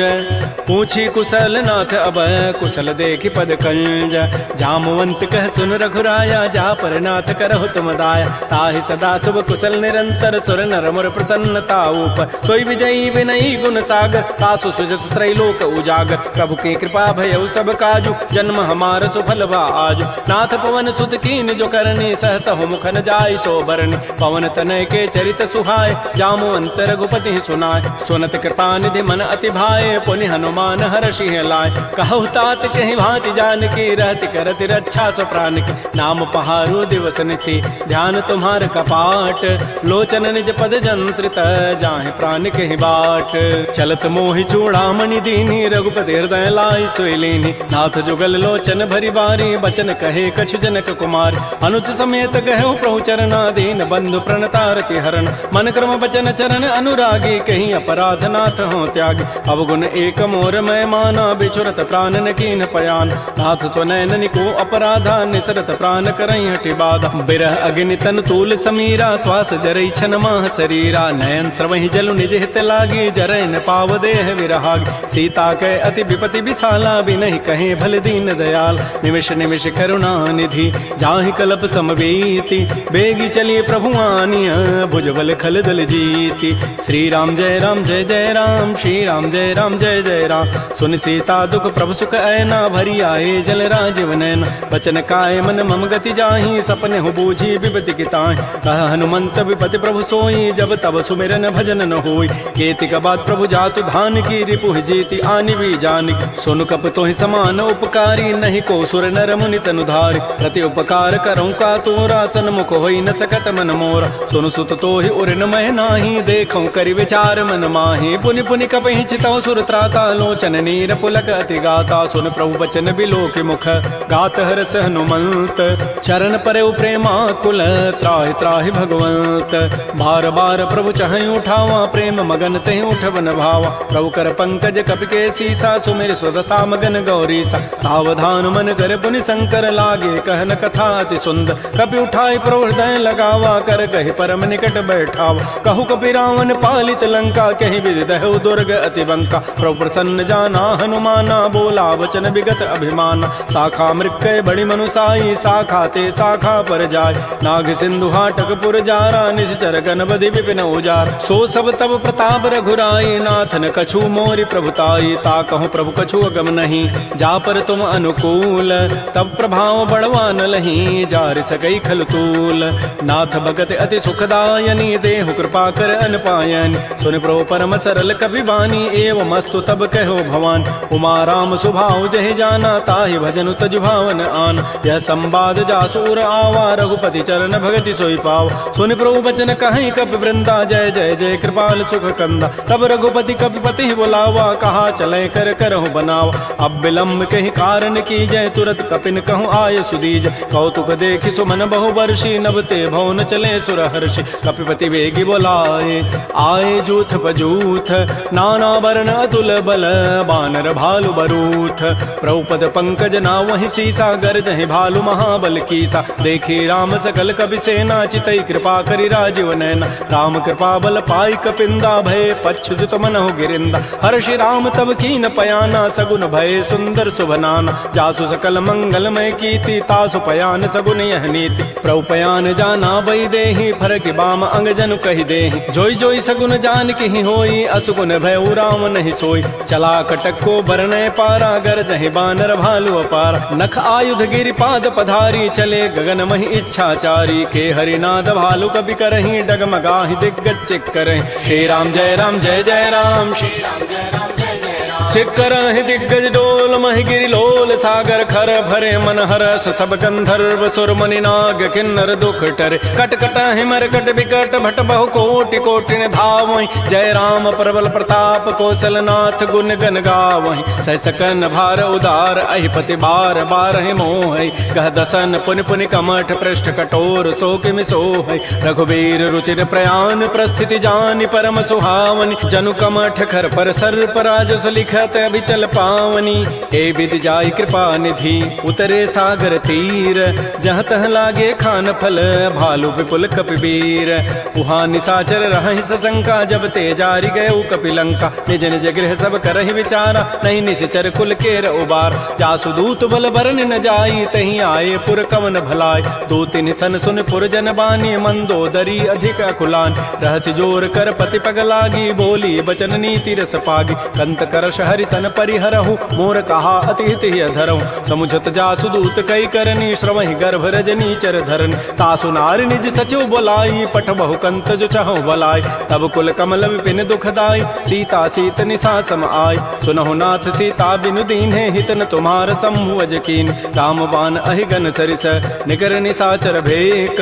पूछी कुशल नाथ अब कुशल देखी पद कंज। जामवंत कह सुन रघुराया, जा पर नाथ करहु तुम दाया। ताहि सदा शुभ कुशल निरंतर, सुर नर मुर प्रसन्नता ऊपर। सोई विजयी विनयी गुण सागर, तासु सुजसु त्रैलोक उजागर। प्रभु की कृपा भयउ सब काजु, जन्म हमार सुफल भा आजु। नाथ पवन सुत कीन जो करनी, सहसहु मुख न जाय सो बरनी। पवन तनय के चरित सुहाय, जामवंत रघुपति सुनाय। सुनत कृपा निधि मन अति भाए, पुनि हनुमान हर्षि लाय। कहु तात कहीं भांति जानकी, रहति करति रक्षा सो प्राण की। नाम पहारो दिवस निशि, ध्यान तुम्हार कपाट। लोचन निज पद जंत्रित, जाहि प्राण कहि बाट। चलत मोहि चूड़ामणि दीनी, रघुपति हृदय लाई सोई लीनी। नाथ जुगल लोचन भरी बारी, बचन कहे कछु जनक कुमार। अनुज समेत कहु प्रभु चरना, दीन बंधु प्रणतारति हरण। मन क्रम बचन चरण अनुरागी, कहीं अपराध नाथ हो त्यागी। अवगुण एक मोर मैं माना, बिछुरत प्राण न कीन पयान। नाथ स्वनैन को अपराधा, निसरत प्राण करई हटि बाधा। बिरह अग्नि तन तूल समीरा, श्वास जरई छन माह शरीरा। नयन स्रवहि जलु निज हित लागी, जरै न पाव देह विरहागी। सीता कै अति विपति विशाला, बिनहि कहे भल दीन दयाल। निमिष निमिष करुणा निधि, जाहि कलप समवेति। बेगी चलिए प्रभु आनिया, भुजबल खल दल जीति। श्री राम जय राम जय जय राम, श्री राम जय राम जय जय राम। सुन सीता दुख प्रभु सुख ऐना, भरी आए जल राजीव नैना। बचन काय मन मम गति जाहि, सपने हो बूझी विपति की ताहि। कह हनुमंत विपति प्रभु सोई, जब तब सुमिरन भजन न होई। केतिक बाद प्रभु जातु धान की, रिपुह जीति आनि भी जानिक। सुन कप तोहि समान उपकारी, नहीं को सुर नर मुनि तनु धारि। प्रति उपकार करऊँ का तोरा, सन्मुख होई न सकत मन मोरा। सुन सुत तोहि उरिन मह नाही, देखऊँ करि विचार मन माहि। पुनि पुनि कपहि चितौ सुर त्राता, लोचन नीर पुलक अति गाता। सुन प्रभु बचन बिलोक मुख, गात हरस हनुमंत। चरण परउ प्रेमाकुल, त्राहि त्राहि भगवंत। बार बार प्रभु चहई उठावा, प्रेम मगन तहि उठवन भावा। प्रभु कर पंकज कपि के सीसा, सुमिर स्वदशा मगन गौरीसा। सावधान मन कर पुनि शंकर, लागे कहन कथा अति सुंदर। कपि उठाई प्रभु हृदय लगावा, कर कहि परम निकट बैठावा। कहु कपि रावण पालित लंका, कहि विधि दहु दुर्ग अति बंका। प्रभु प्रसन्न जाना हनुमाना, बोला वचन विगत अभिमाना। शाखा मृक्कय बड़ी मनुसाई, शाखा ते शाखा पर जाय। नाग सिंधु हाटक पुर जारा, निश्चर गणपति विपिन उजार। सो सब तब प्रताप रघुराई, नाथन कछु मोरि प्रभुताई। ता कहूँ प्रभु कछु अगम नहीं, जा पर तुम अनुकूल। तब प्रभाव बढ़वा न लही, जार सकई खल तूल। नाथ भगत अति सुखदायनी, देहु कृपा कर अनपायन। सुन प्रभु परम सरल कवि वाणी, एवं अस्तु तब कहो भवान। उमा राम सुभाव जहि जाना, ताहि भजनु तजु भावन आन। यह संवाद जासूर आवा, रघुपति चरण भगति सोई पाव। सुन प्रभु बचन कहीं कपि वृंदा, जय जय जय कृपाल सुख कंदा। तब रघुपति कपिपति बुलावा, कहा चले कर करहु बनावा। अब विलम्ब कहीं कारण की जय, तुरत कपिन कहूँ आय सुदीज। कौतुक देखि सुमन बहु वर्षी, नभते भवन चले सुर हर्षि। कपिपति वेगी बोलाए, आए जूथ बजूथ। नाना वर्ण अतुल बल, बानर भालु बरूथ। प्रभुपद पंकज नावहि सीसा, गर्जहि भालु महाबल कीसा। देखी राम सकल कपि सेना, चितई कृपा करि राजीव नैना। राम कृपा बल पाई कपिंदा, भय पच्छुत मनहु गिरिंदा। हर्षि राम तब कीन पयाना, सगुन भय सुंदर शुभनाना। जासु सकल मंगलमय कीर्ति, तासु पयान सगुन यह नीति। प्रभु पयान जाना बई देहि, फरकि बाम अंग जनु कहि देहि। जोई जोई सगुन जान की होई, असुगुन भय राम नहीं सोई। चला कटक को बरनय पारा, गरजहि बानर भालु अपारा। नख आयुध गिरिपाद पधारी, चले गगन महि इच्छाचारी। के हरिनाद भालु कपि करहि, डगमगाहि दिग्गज चिक करहि। श्री राम जय जय राम, श्री राम जय जय राम। चिक्करहि दिग्गज डोल, महि गिरि लोल सागर खर। भरे मन हरस सब गंधर्व, सुर मुनि नाग किन्नर दुख टरे। कट कटहि मरकट विकट, भट बहु कोटि कोटिन धावहि। जय राम प्रबल प्रताप, कौशलनाथ गुण गन गावहि। सह सकन भार उदार, अहिपति बार बारहि मोहि। कह दसन पुनि पुनि कमठ, पृष्ठ कठोर सो किमि सोहि। रघुबीर रुचिर प्रयाण, प्रस्थिति जानि परम सुहावनि। जनु कमठ खर पर सर्प, राजस लिख पूछत अभिचल पावनी, ए विधि जाई कृपा निधि उतरे सागर तीर। जहाँ तह लागे खान फल भालू विपुल कपिवीर। उहाँ निशाचर रहि सशंका, जब ते जारी गए कपिलंका। निज निज गृह सब करहि विचारा, नहीं निश्चर कुल केर उबार। जासु दूत बल बरन न जाई, तही आए पुर कवन भलाई। दो तिन सन सुन पुर जन बानी, मंदोदरी अधिक अकुलान। रहस्य जोर कर पति पग लागी, बोली बचन नीति रस पागी। कंत करश हरि सन परिहरहु, मोर कहा अति हित ही धरहु। समुझत जासु दूत कई करनी, श्रवहि गर्भ रजनी चर धरन। तासु नारी निज सचिव बोलाई, पठ बहु कंत जो चाहु भलाई। तब कुल कमल विपिन दुखदाई, सीता सीत निशा सम आई। सुनहु नाथ सीता बिनु दीन्हे, हित न तुम्हार सम्मुअज कीन। राम बाण अहिगन सरिस, निकर निशाचर भेक।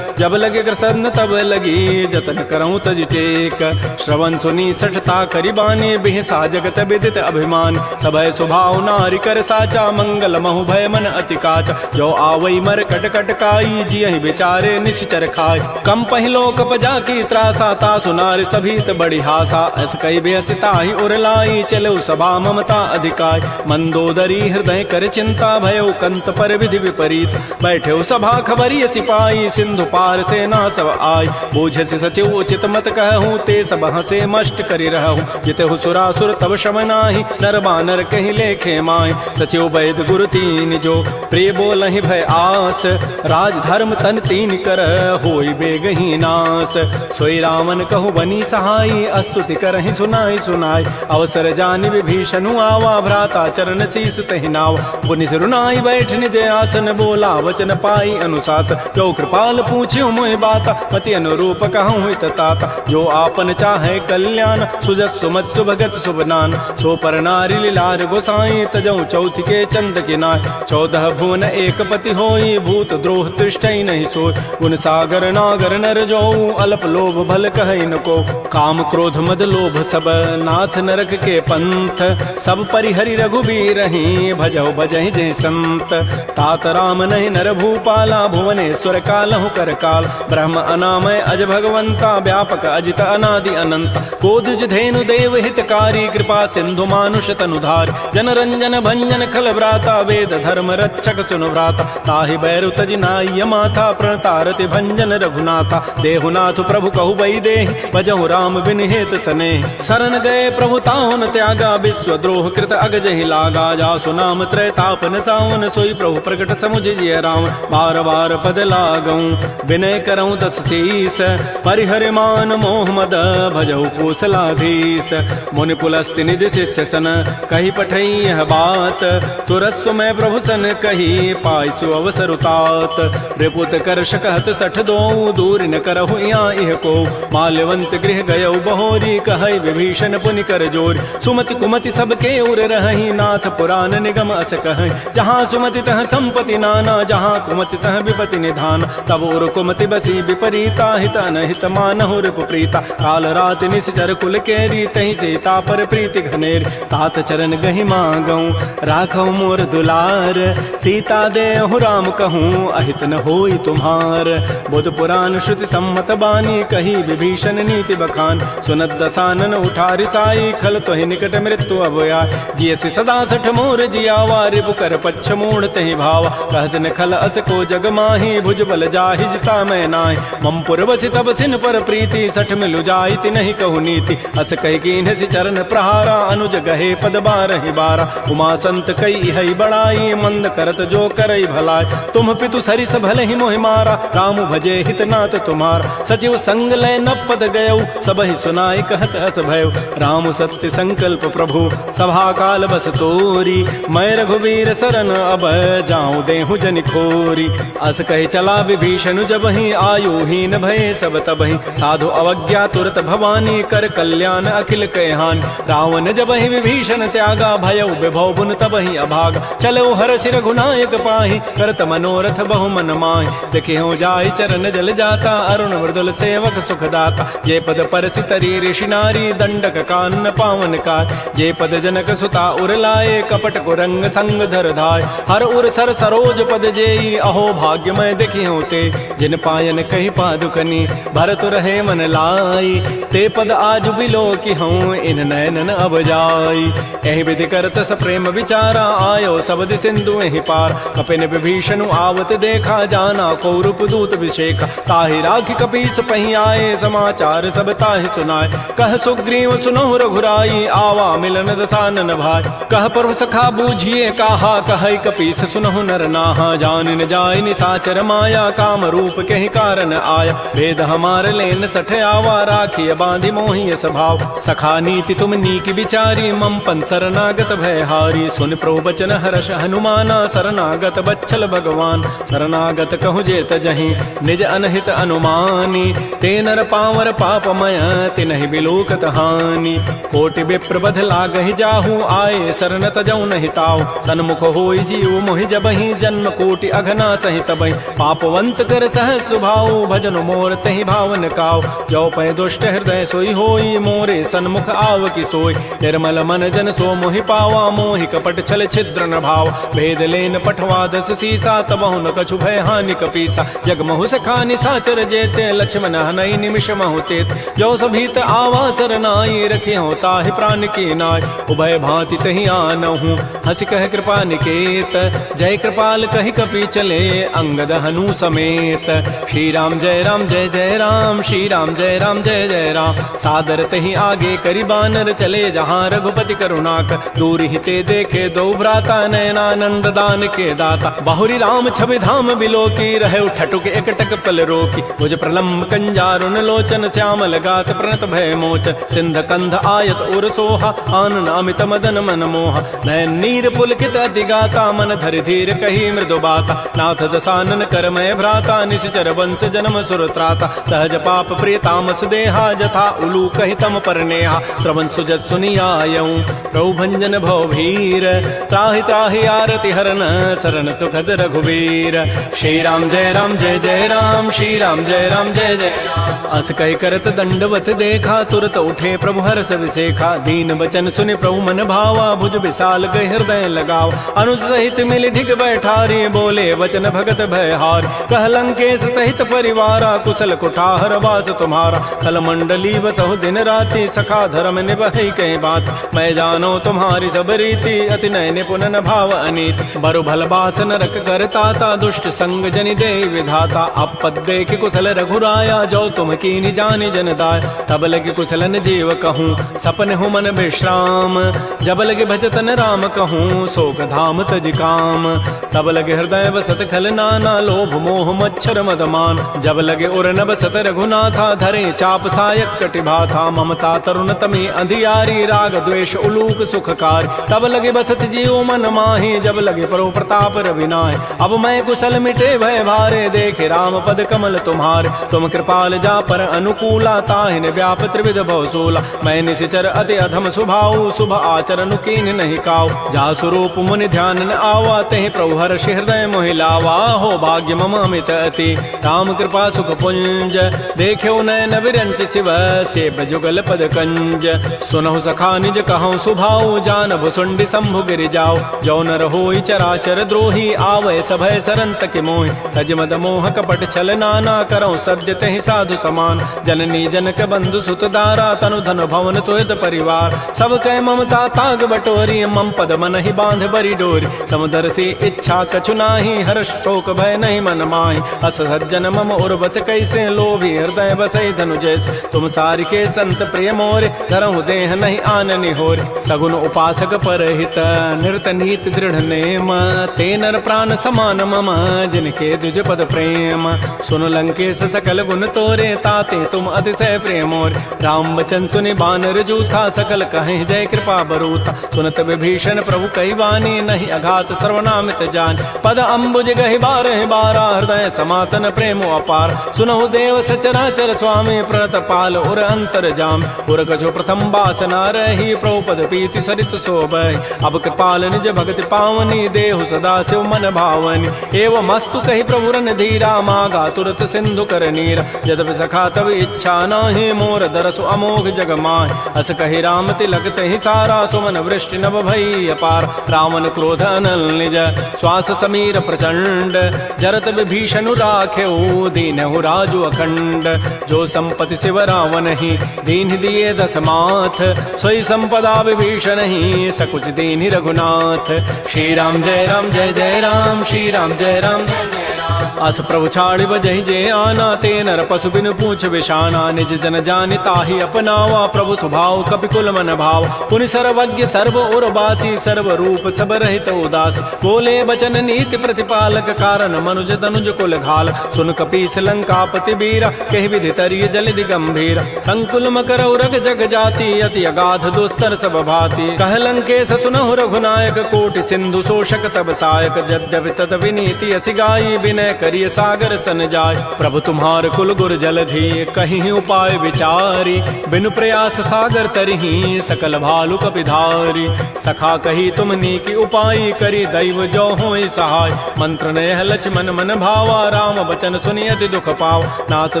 जब लगे ग्रसन तब लगी, जतन करऊं तज टेक। श्रवण सुनी सठता करिबानी, बिहसा जगत विदित अभिमान। सभय स्वभाव नारी कर साचा, मंगल महु भय मन अति काचा। जो आवई मर कट कट काई, जियहि बेचारे निश्चर खाय। कम पहिलो कपजा की त्रासा, तासु नारी सभीत बड़ी हासा। अस कई बेसिता ही उरलाई, चलो सभा ममता अधिकाय। मंदोदरी हृदय कर चिंता, भयो कंत पर विधि विपरीत। बैठे सभा खबरी सिपाही, सिंधु पार सेना सब आई। बूझे से सचिव उचित मत कहूँ, ते सब हसे मष्ट करि रहूँ। जितहु सुरासुर तब शम नाही, नर बानर कहीं लेखे माय। सचिव वैद गुरु तीन जो, प्रिय बोलहि भय आस। राज धर्म तन तीन कर, होई बेगहि नास। सोई रावण कहु बनी सहाई, अस्तुति करहि सुनाई सुनाई। अवसर जानि विभीषणु आवा, भ्राता चरण शीस तहि नाव। पुनि सिरुनाई बैठ निज आसन, बोला वचन पाई अनुशासन। जो कृपाल पूछ्यो मोहि बाता, पति अनुरूप कहूँ हित ताता। जो आपन चाहे कल्याण, सुजस सुमत सुभगत सुबनान। सो पर नारी लीलार गोसाई, तजऊ चौथ के चंद के नाय। 14 भुवन एक पति होई, भूत द्रोह तृष्टि नहीं सोय। उन सागर नागर नर जोऊ, अल्प लोभ भल कहै न को। काम क्रोध मद लोभ सब, नाथ नरक के पंथ। सब परिहरि रघुबीर ही, भजहु भजहि जय संत। तात राम नहीं नर भूपाला, भुवनेश्वर कालहु कर काल। ब्रह्म अनामय अज भगवंता, व्यापक अजित अनादि अनंत। कोदुज धेनु देव हितकारी, कृपा सिंधु मानुष तनुधार। जन रंजन भंजन खल व्राता, वेद धर्म रक्षक सुनु भ्राता। ताहि बैरु तजि नाय माथा, प्रणतारति भंजन रघुनाथा। देहुनाथ प्रभु कहु बई देहि, भजहु राम बिन हेत स्नेह। शरण गए प्रभु ताहुन त्यागा, विश्व द्रोह कृत अगजहि लागा। जासु नाम त्रैतापन सावन, सोई प्रभु प्रगट समुझ जिय राम। बार बार पद लागऊं, विनय करऊं दस शीस। परिहर मान मोह मद, भजहु कौशलाधीश। मुनि पुलस्ति निज शिष्य सन, कही पठई यह बात। तुरस्व मैं प्रभु सन कही, पाइसु अवसर उतात। रिपुत कर शकहत 62, दूर न करहु यहाँ इह को। माल्यवंत गृह गयौ बहोरी, कहै विभीषण पुनि कर जोर। सुमति कुमति सबके उर रहहि, नाथ पुराण निगम अस कहै। जहाँ सुमति तह संपत्ति नाना, जहाँ कुमति तह विपति निधान। तब उर कुमति बसी विपरीता, हित अनहित मानहु रिपु प्रीता। काल रात निश्चर कुल केरी, तहि सीता पर प्रीति घनेर। तात चरण गहि मागऊं, राखौ मोर दुलार। सीता देहु राम कहूँ, अहित न होई तुम्हार। बुध पुराण श्रुति सम्मत बानी, कही विभीषण नीति बखान। सुनत दसानन उठारि साई, खल तोहि निकट मृत्यु अब आय। जियसि सदा सठ मोर जियावा, रिपु कर पच्छ मूढ़ तहि भावा। कहसन खल अस को जग माही, भुज बल जाहि जिता मैं नाहि। मम पुर बसि तब सिन पर प्रीति, सठ मिलु जाइत नहीं कहु नीति। अस कहि कीन्ह सि चरण प्रहारा, अनुज गहे पद बारहि बारा। उमा संत कई हई बड़ाई, मंद करत जो करई भलाई। तुम पितु सरिस भले ही मोहि मारा, राम भजे हित नाथ तुम्हारा। सचिव संग लय न पद गयौ, सबहि सुनाई कहत हस भयौ। राम सत्य संकल्प प्रभु, सभा काल बस तोरी। मैं रघुबीर सरन अब, जाऊं देहु जनि खोरी। अस कहि चला विभीषण जबहि, आयुहीन भये सब तबहि। साधु अवज्ञा तुरत भवानी, कर कल्याण अखिल कहान। रावण जबहि विभीषण त्यागा, भयउ विभव बुन तबहि अभागा। चलो हर्षि रघुनायक पाहि, करत मनोरथ बहु मन माहि। देखियो जाय चरण जल जाता, अरुण मृदुल सेवक सुख दाता। जे पद परसि तरी ऋषि नारी, दंडक कानन पावन काय। जे पद जनक सुता उर लाए, कपट कुरंग संग धर धाय। हर उर सर सरोज पद जेई, अहो भाग्य मैं देखियो ते। जिन पायन कही पादुकनी, भरत रहे मन लाई। ते पद आज बिलो की हूँ, इन नैनन अब जाई। आई। एहि विधि करत स प्रेम विचारा, आयो सबद सिंधु एहि पार। कपिन विभीषण आवत देखा, जाना को रूप दूत विशेखा। ताहि राखी कपीस पही आए, समाचार सब ताहि सुनाए। कह सुग्रीव सुनहु रघुराई, आवा मिलन दसानन भाई। कह प्रभु सखा बूझिए काहा, कहै कपीस सुनहु नर नाहा। जान न जाय निसाचर माया, काम रूप कहि कारण आया। भेद हमार लेन सठ आवा, राखिय बांधि मोहि स्वभाव। सखा नीति तुम नीक विचारी, मम पन शरणागत भयहारी। सुन प्रभु बचन हर्ष हनुमाना, शरणागत बच्छल भगवान। शरणागत कहु जेत जहीं, निज अनहित अनुमानी। ते नर पावर पापमय, तिनहि बिलोकत हानि। कोटि विप्र बध लागहि जाहू, आए शरण तजौ नहि ताऊ। सन्मुख होई जीव मोहि जबहि, जन्म कोटि अघना सहि तबहि। पापवंत कर सहज सुभाऊ, भजन मोर तहि भावन काऊ। जो पै दुष्ट हृदय सोई होई, मोरे सन्मुख आव की सोई। निर्मल मन जन सो मोहि पावा, मोहि कपट छल छिद्र न भाव। भेद लेन पठवा दस सीसा, तबहु न कछु भय हानि कपीसा। जगमहु सखा निसाचर जेते, लक्ष्मण हनई निमिष महु तेत। जो सभीत आवा सरनाई, रखे हो ताहि प्राण की नाय। उभय भांति तहि आनहु, हंसी कह कृपा निकेत। जय कृपाल कहि कपि चले, अंगद हनु समेत। श्री राम जय राम जय जय राम, श्री राम जय राम जय जय राम। सादर तहि आगे करि बानर, चले जहाँ रघुपति करुणाकर। दूर हिते देखे दो भ्राता, नयनानंद दान के दाता। बाहुरी राम छवि धाम बिलोकी, रहे ठटुक एकटक पल रोकी। भुज प्रलम्ब कंजारुन लोचन, श्यामल गात प्रणत भय मोचन। सिंध कंध आयत उर सोहा, आनन अमित मदन मन मोहा। नयन नीर पुलकित अति गाता, मन धरि धीर कही मृदु बाता। नाथ दसानन कर मैं भ्राता, निश्चर वंश जन्म सुर त्राता। सहज पाप प्रिय तामस देहा, जथा उलू कहि तम पर नेहा। श्रवण सुजत सुनियायऊं, प्रभु भंजन भव भीर। त्राहि त्राहि आरति हरन, शरण सुखद रघुवीर। श्री राम जय राम जय जय राम, श्री राम जय राम जय जय राम। अस कहि करत दंडवत देखा, तुरत उठे प्रभु हर्ष विसेखा। दीन बचन सुनि प्रभु मन भावा, भुज विशाल गहि हृदय लगाव। अनुज सहित मिल ढिग बैठारी, बोले वचन भगत भयहार। कह लंकेश सहित परिवारा, कुशल कुठार वास तुम्हारा। कल मंडली बसहु दिन राति, सखा धर्म निभहि कहीं बात। मैं जानो तुम्हारी सब रीति, अति नय निपुण न भाव अनीति। बरु भल बास नरक करताता, दुष्ट संग जनि दे विधाता। अपद देख कुशल रघुराया, जो तुम कीनि जानि जन दाय। तब लगे कुशलन जीव कहूँ, सपन हो मन विश्राम। जब लगे भजतन राम कहूँ, शोक धाम तज काम। तब लगे हृदय बसत खल नाना, लोभ मोह मच्छर मदमान। जब लगे उर न बसत रघुनाथा, धरे चाप सायक कटिभाथा। ममता तरुण तमी अंधियारी, राग द्वेष उलूक सुखकार। तब लगे बसत जीव मन माही, जब लगे परो प्रताप रविनाय। अब मैं कुशल मिटे भय भारे, देखे राम पद कमल तुम्हारे। तुम कृपाल जा पर अनुकूला, ताहिन व्याप त्रिविध भवसूला। मैं निशिचर अति अधम स्वभाव, शुभ आचरण कीन नहीं काऊ। जा स्वरूप मुनि ध्यान न आवा, तेहि प्रभु हर्ष हृदय मोहि लावा। हो भाग्य मम अमित अति, राम कृपा सुख पुंज। देख्यो नयन विरंच शिव, सेव जुगल पद कंज। सुनहु सखा निज कहूँ सुभाऊ, जान भुसुंडी शंभु गिरि जाऊ। जो नर होई चराचर द्रोही, आवै सभय सरन तक मोहि। तज मद मोह कपट छल नाना, करऊँ सद्य तहि साधु समान। जननी जनक बंधु सुत दारा, तनु धन भवन सुहित परिवार। सब कह ममता ताग बटोरी, मम पद मन ही बांध बरी डोरी। समुदर से इच्छा कछु नाही, हर्ष शोक भय नहीं मन माही। अस सज्जन मम उर बस कैसे, लोभी हृदय बसई धनु जैसे। तुम सारि के संत प्रिय मोरे, धरहु देह नहीं आननि होरे। सगुन उपासक परहित, निरत नीति दृढ़ नेम। ते नर प्राण समान मम, जिनके द्विज पद प्रेम। सुन लंकेश सकल गुण तोरे, ताते तुम अतिशय प्रिय मोरे। राम वचन सुनि बानर जूथा, सकल कहें जय कृपा बरूथा। सुनत विभीषण प्रभु कई वाणी, नहीं अघात सर्वनामित जान। पद अम्बुज गहि बारहि बारा, हृदय समातन प्रेम अपार। सुनहु देव सचराचर स्वामी, प्रणत पाल उर अंतर जाम। उर कछो प्रथम बासना रही, प्रभु पद पीति सरित शोभहि। अब कृपाल निज भगति पावनी, देहु सदा शिव मन भावनी। एवं मस्तु कहि प्रभु रन धीरा, मागा तुरत सिंधु कर नीरा। यद्यपि सखा तब इच्छा नाही, मोर दरसु अमोघ जग माहि। अस कहि राम तिलक तहि सारा, सुमन वृष्टि नभ भई अपार। रावण क्रोध अनल निज, श्वास समीर प्रचंड। जरत विभीषणु राखेऊ, दीनहु राजु अखंड। जो संपत्ति शिव रावण ही, दीन दिए दस माथ। सोई संपत्ति संपदा विभीषण ही सकुच दीनि रघुनाथ। श्री राम जय राम जय जय राम, श्री राम जय राम जय जय राम। अस प्रभु छाड़ि बजहि जे आना, ते नर पशु बिन पूछ विषाना। निज जन जानि ताहि अपनावा, प्रभु स्वभाव कपिकुल मन भाव। पुनि सर्वज्ञ सर्व उर बासी, सर्व रूप सब रहित उदास। बोले बचन नीति प्रतिपालक, कारण मनुज तनुज कुल घाल। सुन कपीस लंकापति बीरा, कहि विधि तरिय जलधि गंभीर। संकुल मकर उरग जग जाति, अति अगाध दुस्तर सब भाति। कह लंकेश सुनहु रघुनायक, कोटि सिंधु शोषक तब सायक। यद्यपि तद विनीति असि गाई, विनय करिय सागर सन जाय। प्रभु तुम्हार कुल गुर जलधि, कहीं उपाय विचारी। बिनु प्रयास सागर तरही, सकल भालु कपिधारी। सखा कही तुम नीकी उपाय, करी दैव जो होई सहाय। मंत्र नयह लक्ष्मण मन भावा, राम बचन सुनि अति दुख पाव। नाथ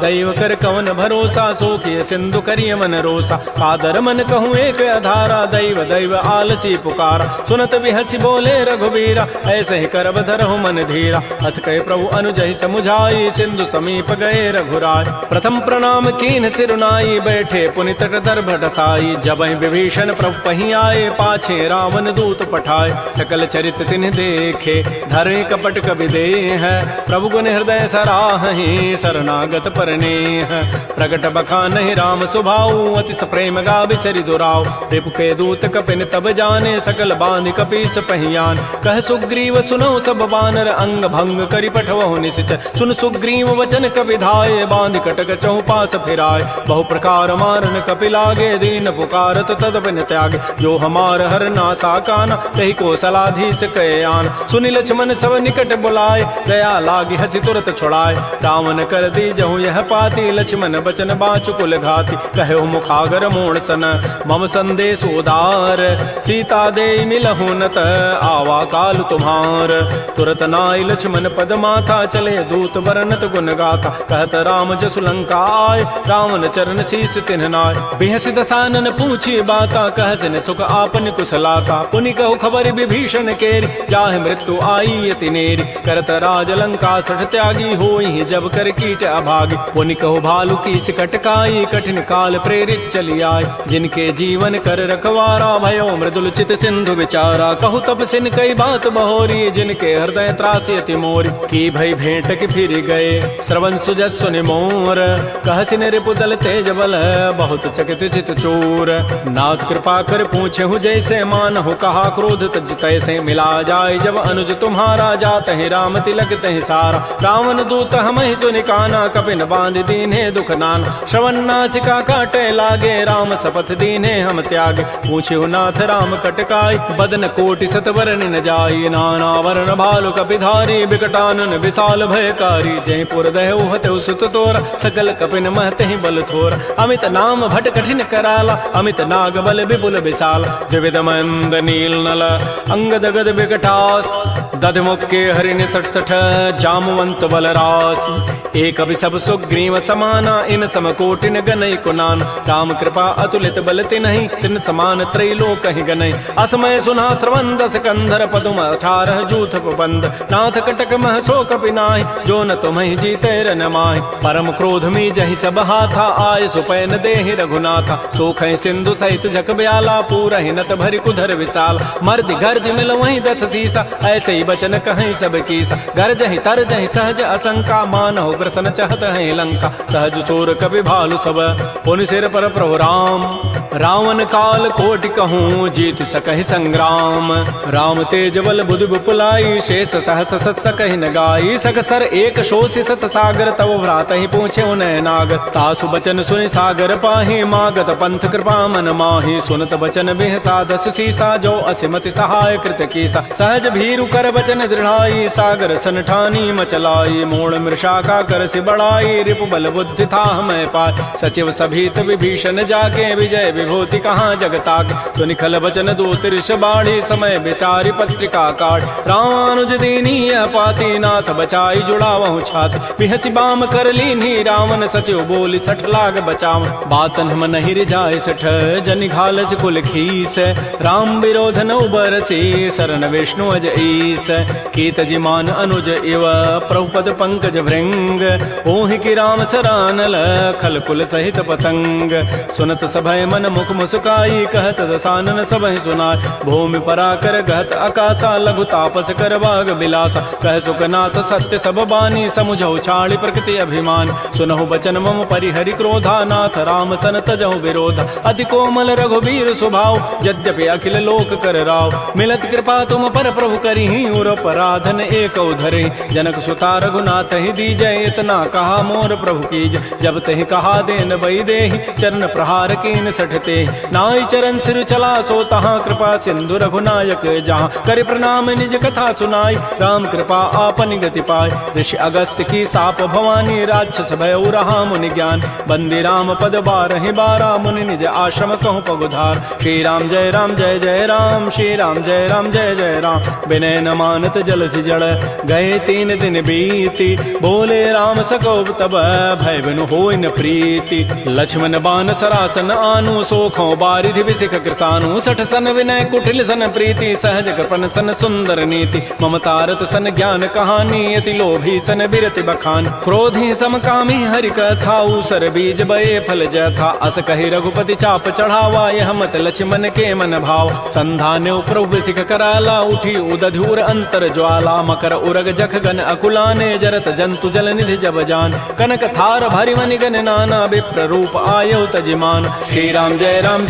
दैव कर कवन भरोसा, सोखिय सिंधु करिय मन रोसा। कादर मन कहूँ एक अधारा, दैव दैव आलसी पुकारा। सुनत बिहसी बोले रघुबीरा, ऐसे ही करब धरहु मन धीरा। हस कहे प्रभु अनुजहि समुझाई, सिंधु समीप गए रघुराय। प्रथम प्रणाम कीन सिरुनाई, बैठे पुनि तट दर्भ ढसाई। जबहि विभीषण प्रभु पहीं आए, पाछे रावण दूत पठाए। सकल चरित तिन्ह देखे, धरे कपट कबि देह। प्रभु गुण हृदय सराहि, शरणागत परनेह। प्रगट बखानहि राम सुभाऊ, अति प्रेम गावि सरि दुराऊ। रिपु के दूत कपिन तब जाने, सकल बांधि कपीस पहियान। कह सुग्रीव सुनौ सब बानर, अंग भंग करि पठवहु निश्चर। सुन सुग्रीव वचन कपि धाये, बांधि कटक चहुपास फिराय। बहु प्रकार मारन कपि लागे, दीन पुकारत तद बिन त्यागे। जो हमार हर नासा काना, तहि को सलाधीस कहे आन। सुनि लक्ष्मण सब निकट बुलाए, दया लागी हसी तुरत छुड़ाए। रावण कर दी जहु यह पाती, लक्ष्मण बचन बाँचु कुल घाती। कहो मुखागर मोण सन, मम संदेश उदार। सीता दे मिलहु नत, आवा काल तुम्हार। तुरत नाई लक्ष्मण पद माथा, चले दूत बरनत गुण गाथा। कहत राम जसु लंका आय, रावण चरण शीस तिन्ह नाय। बेहसी दसानन पूछी बाता, कहसिन सुख आपन कुशलाता। पुनि कहु खबर विभीषण केरी, जाहि मृत्यु आई अति नेरी। करत राज लंका सठ त्यागी, होई जब कर कीट अभागी। पुनि कहु भालु की सिकटकाई, कठिन काल प्रेरित चली आय। जिनके जीवन कर रखवारा, भयो मृदुल चित सिंधु विचारा। कहु तपसिन कई बात बहोरी, जिनके हृदय त्रासी अति मोरी। की भई भेंट की फिर गए, श्रवण सुजस सुनि मोर। कहसिन रिपुदल तेज बल, बहुत चकित चित चोर। नाथ कृपा कर पूछे हूँ जैसे, मानहु कहा क्रोध तज तैसे। मिला जाय जब अनुज तुम्हारा, जात ही राम तिलक तहि सारा। रावण दूत हम ही सुनि काना, कपिन बांध दीन्हे दुख नाना। श्रवण नासिका काटे लागे, राम शपथ दीन्हे हम त्यागे। पूछे नाथ राम कटकाई, बदन कोटि सत वरन न जाई। नाना वरण भालु कपिधारी, बिकटानन विशाल भयकारी। जयपुर दहु हतु सुत तोरा, सकल कपिन महते बल थोरा। अमित नाम भट कठिन कराला, अमित नाग बल विपुल विशाल। विविध मंद नील नल, अंगद गद विकटास। दध मुक्के हरिण सठ सठ, जामवंत बलरास। एक अभि सब सुग्रीव समाना, इन सम कोटिन गनई कुनान। राम कृपा अतुलित बल तिन्हि, तिन समान त्रैलोक ही गनई। असमय सुना श्रवण दस कंधर, पदुम 18 जूथ बंद। नाथ कटक मह सो कपि नाहि, जो न तुम्हि जीते रन माहि। परम क्रोध मी जहि सब हाथा, आय सुपैन देहि रघुनाथा। सोखै सिंधु सहित झक ब्याला, पूरहि नत भरि कुधर विशाल। मर्दि गर्दि मिल वहीं 10 सीसा, ऐसे ही बचन कहीं सब कीसा। गरजहि तरजहि सहज असंका, मानहु ग्रसन चहत है लंका। सहज चोर कपि भालु सब, पुनि सिर पर प्रभु राम। रावण काल कोटि कहूँ, जीत सकहि संग्राम। राम तेज बल बुधि बुपुलाई, शेष सहस सत सकहि न गाई। सकसर एक शोषि सत सागर, तव भ्रात ही पूछे उन्हें नाग। तासु बचन सुनि सागर पाहि, मागत पंथ कृपा मन माहि। सुनत बचन बिह साधस सीसा, जो असिमति सहाय कृत कीसा। सहज भीरु कर बचन दृढ़ाई, सागर सन ठानी मचलाई। मोड़ मृषा का कर सि बढ़ाई, रिपु बल बुद्धि था मैं पाय। सचिव सभीत विभीषण जाके, विजय विभूति कहाँ जगताके। सुनि खल बचन दूत ऋष बाढ़ी, समय विचारि पत्रिका काढ़। रामानुज दीनी यह पाती, नाथ बचाई जुड़ावहु छाती। बिहसी बाम कर लीन्ही रावण, सचिव बोली 60 लाग बचाव। बातन हम नहीं रिजाय 60, जनि घालस कुल खीस। राम विरोध न उबरसी, शरण विष्णु अज ईस। कीत जिमान अनुज इव, प्रभुपद पंकज भृंग। ओहि की राम सरानल, खल कुल सहित पतंग। सुनत सभय मन मुख मुस्काई, कहत दसानन सबहि सुनाय। भूमि पराकर कहत आकाशा, लघु तापस कर बाग बिलासा। कह सुखनाथ सत्य सब बानी, समुझौ छाड़ी प्रकृति अभिमान। सुनहु बचन मम परिहरि क्रोधा, नाथ राम सन तजहु विरोधा। अति कोमल रघुबीर स्वभाव, यद्यपि अखिल लोक कर राव। मिलत कृपा तुम पर प्रभु करिहि, उर पराधन एक धरे। जनक सुता रघुनाथ ही दीजय, इतना कहा मोर प्रभु कीज। जब तहि कहा देन बई देहि, चरण प्रहार कीन सठते। नाई चरण सिर चला सो तहाँ, कृपा सिंधु रघुनायक जहाँ। कर प्रणाम निज कथा सुनाई, राम कृपा आपन गति पाय। ऋषि अगस्त की साप भवानी, राक्षस भय रहा मुनि ज्ञान। बंदी राम पद बारहि बारा, मुनि निज आश्रम कहूँ पगुधार। श्री राम जय राम जय जय राम, श्री राम जय राम जय जय राम। विनय न मानत जलधि जड़, गए 3 दिन बीती। बोले राम सकोप तब, भय बिनु होय न प्रीति। लक्ष्मण बान सरासन आनु, सोखों बारिधि विसिख कृसानु। 60 सन विनय कुटिल सन प्रीति, सहज कृपन सन सुंदर नीति। ममतारत सन ज्ञान कहानी, अति लोभी सन बिरति बखान। क्रोधी समकामी हरि कथा, ऊसर बीज बये फल जथा। अस कहि रघुपति चाप चढ़ावा, यह मत लक्ष्मण के मन भाव। संधान्यो प्रभु सिख कराला, उठी उदधूर अंतर ज्वाला। मकर उरग जख गन अकुलाने, जरत जंतु जल निधि जब जान। कनक थार भरि मनि गन नाना, विप्र रूप आयो तजिमान। श्री राम जय राम,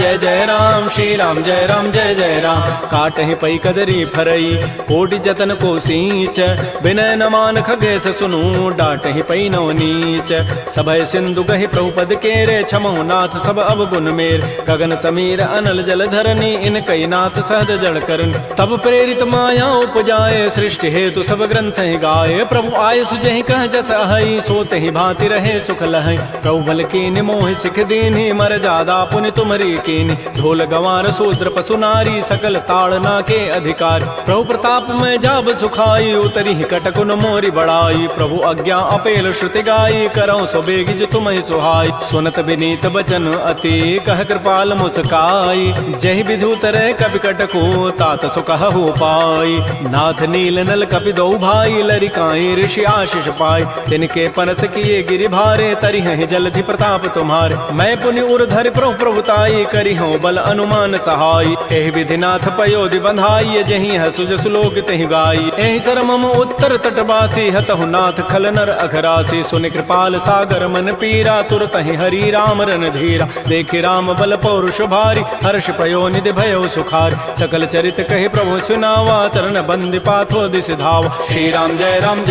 श्री राम जय राम जय जय राम। काटहि पै कदरी फरई, कोटि जतन को सींच। विनय न मान खगेश सुनु, डाटहि पै नव नीच। सभय सिंधु गहि प्रभु पद केरे, क्षमहु नाथ सब अवगुण मेर। गगन समीर अनल जल धरनी, इन कई नाथ सहज जड़ करन। तब प्रेरित माया उपजाए, सृष्टि हेतु सब ग्रंथ ही गाए। प्रभु आय सुजहि कह जस अहै, सोते ही भांति रहे सुख लहै। प्रभु बल कीनि मोहि सिख दीन्हि, मर जादा पुनि तुमरी कीनि। ढोल गंवार शूद्र पशु नारी, सकल ताड़ना के अधिकार। प्रभु प्रताप में जाब सुखाई, उतरी कटकुन मोरी बड़ाई। प्रभु आज्ञा अपेल श्रुति गाई, करौ सो बेगी जो तुम्हि सुहाई। सुनत विनीत बचन अति, कह कृपाल मुस्काई। जहि विधु तरै कपि कटको, तात सो कहु पाई। नाथ नील नल कपि दो भाई, लरिकाई ऋषि आशीष पाई। तिनके परस किए गिरि भारे, तरिहहि जलधि प्रताप तुम्हारे। मैं पुनि उर धरि प्रभु प्रभुताई, करिहउँ बल अनुमान सहाय। एहि विधि नाथ पयोधि बंधाई, जहि हसु जसु लोक तहि गाई। एहि सर मम उत्तर तटवासी, हतहु नाथ खल नर अघरासी। सुनि कृपाल सागर मन पीरा, तुरतहि हरि राम रन धीरा। देखि राम बल पौरुष भारी, हर्ष पयो निधि भयो सुखारी। सकल चरित कहि प्रभु सुनावा, चरण बंदि पाथो दिस धावा। श्री राम जय राम,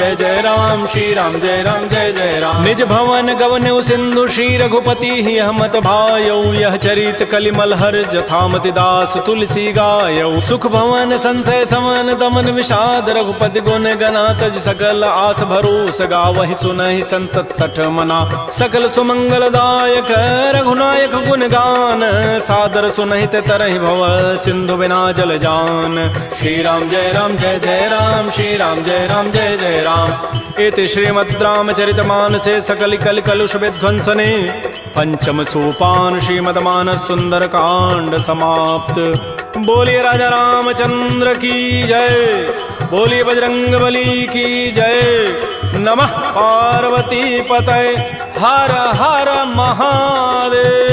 श्री राम जय राम जय जय राम। निज भवन गवन्यु सिंधु, श्री रघुपति ही हमत भायौ। यह चरित कलिमल हर जथामति दास, तुलसी गायौ। सुख भवन संशय समन, दमन विषाद रघुपति गुण गना। तज सकल आस भरोस, गावहि सुनहि संतत सठ मना। सकल सुमंगल दायक, रघुनायक गुण गान। सादर सुनहि ते तरहि भव, सिंधु बिना जल जान। श्री राम जय जय राम, श्री राम जय जय राम। इति श्रीमद् रामचरितमानसे सकल कल कलुष विध्वंसने, पंचम सोपान श्रीमद् मानस सुंदर कांड समाप्त। बोलिए राजा रामचंद्र की जय, बोलिए बजरंग बली की जय। नमः पार्वती पतये, हर हर महादेव।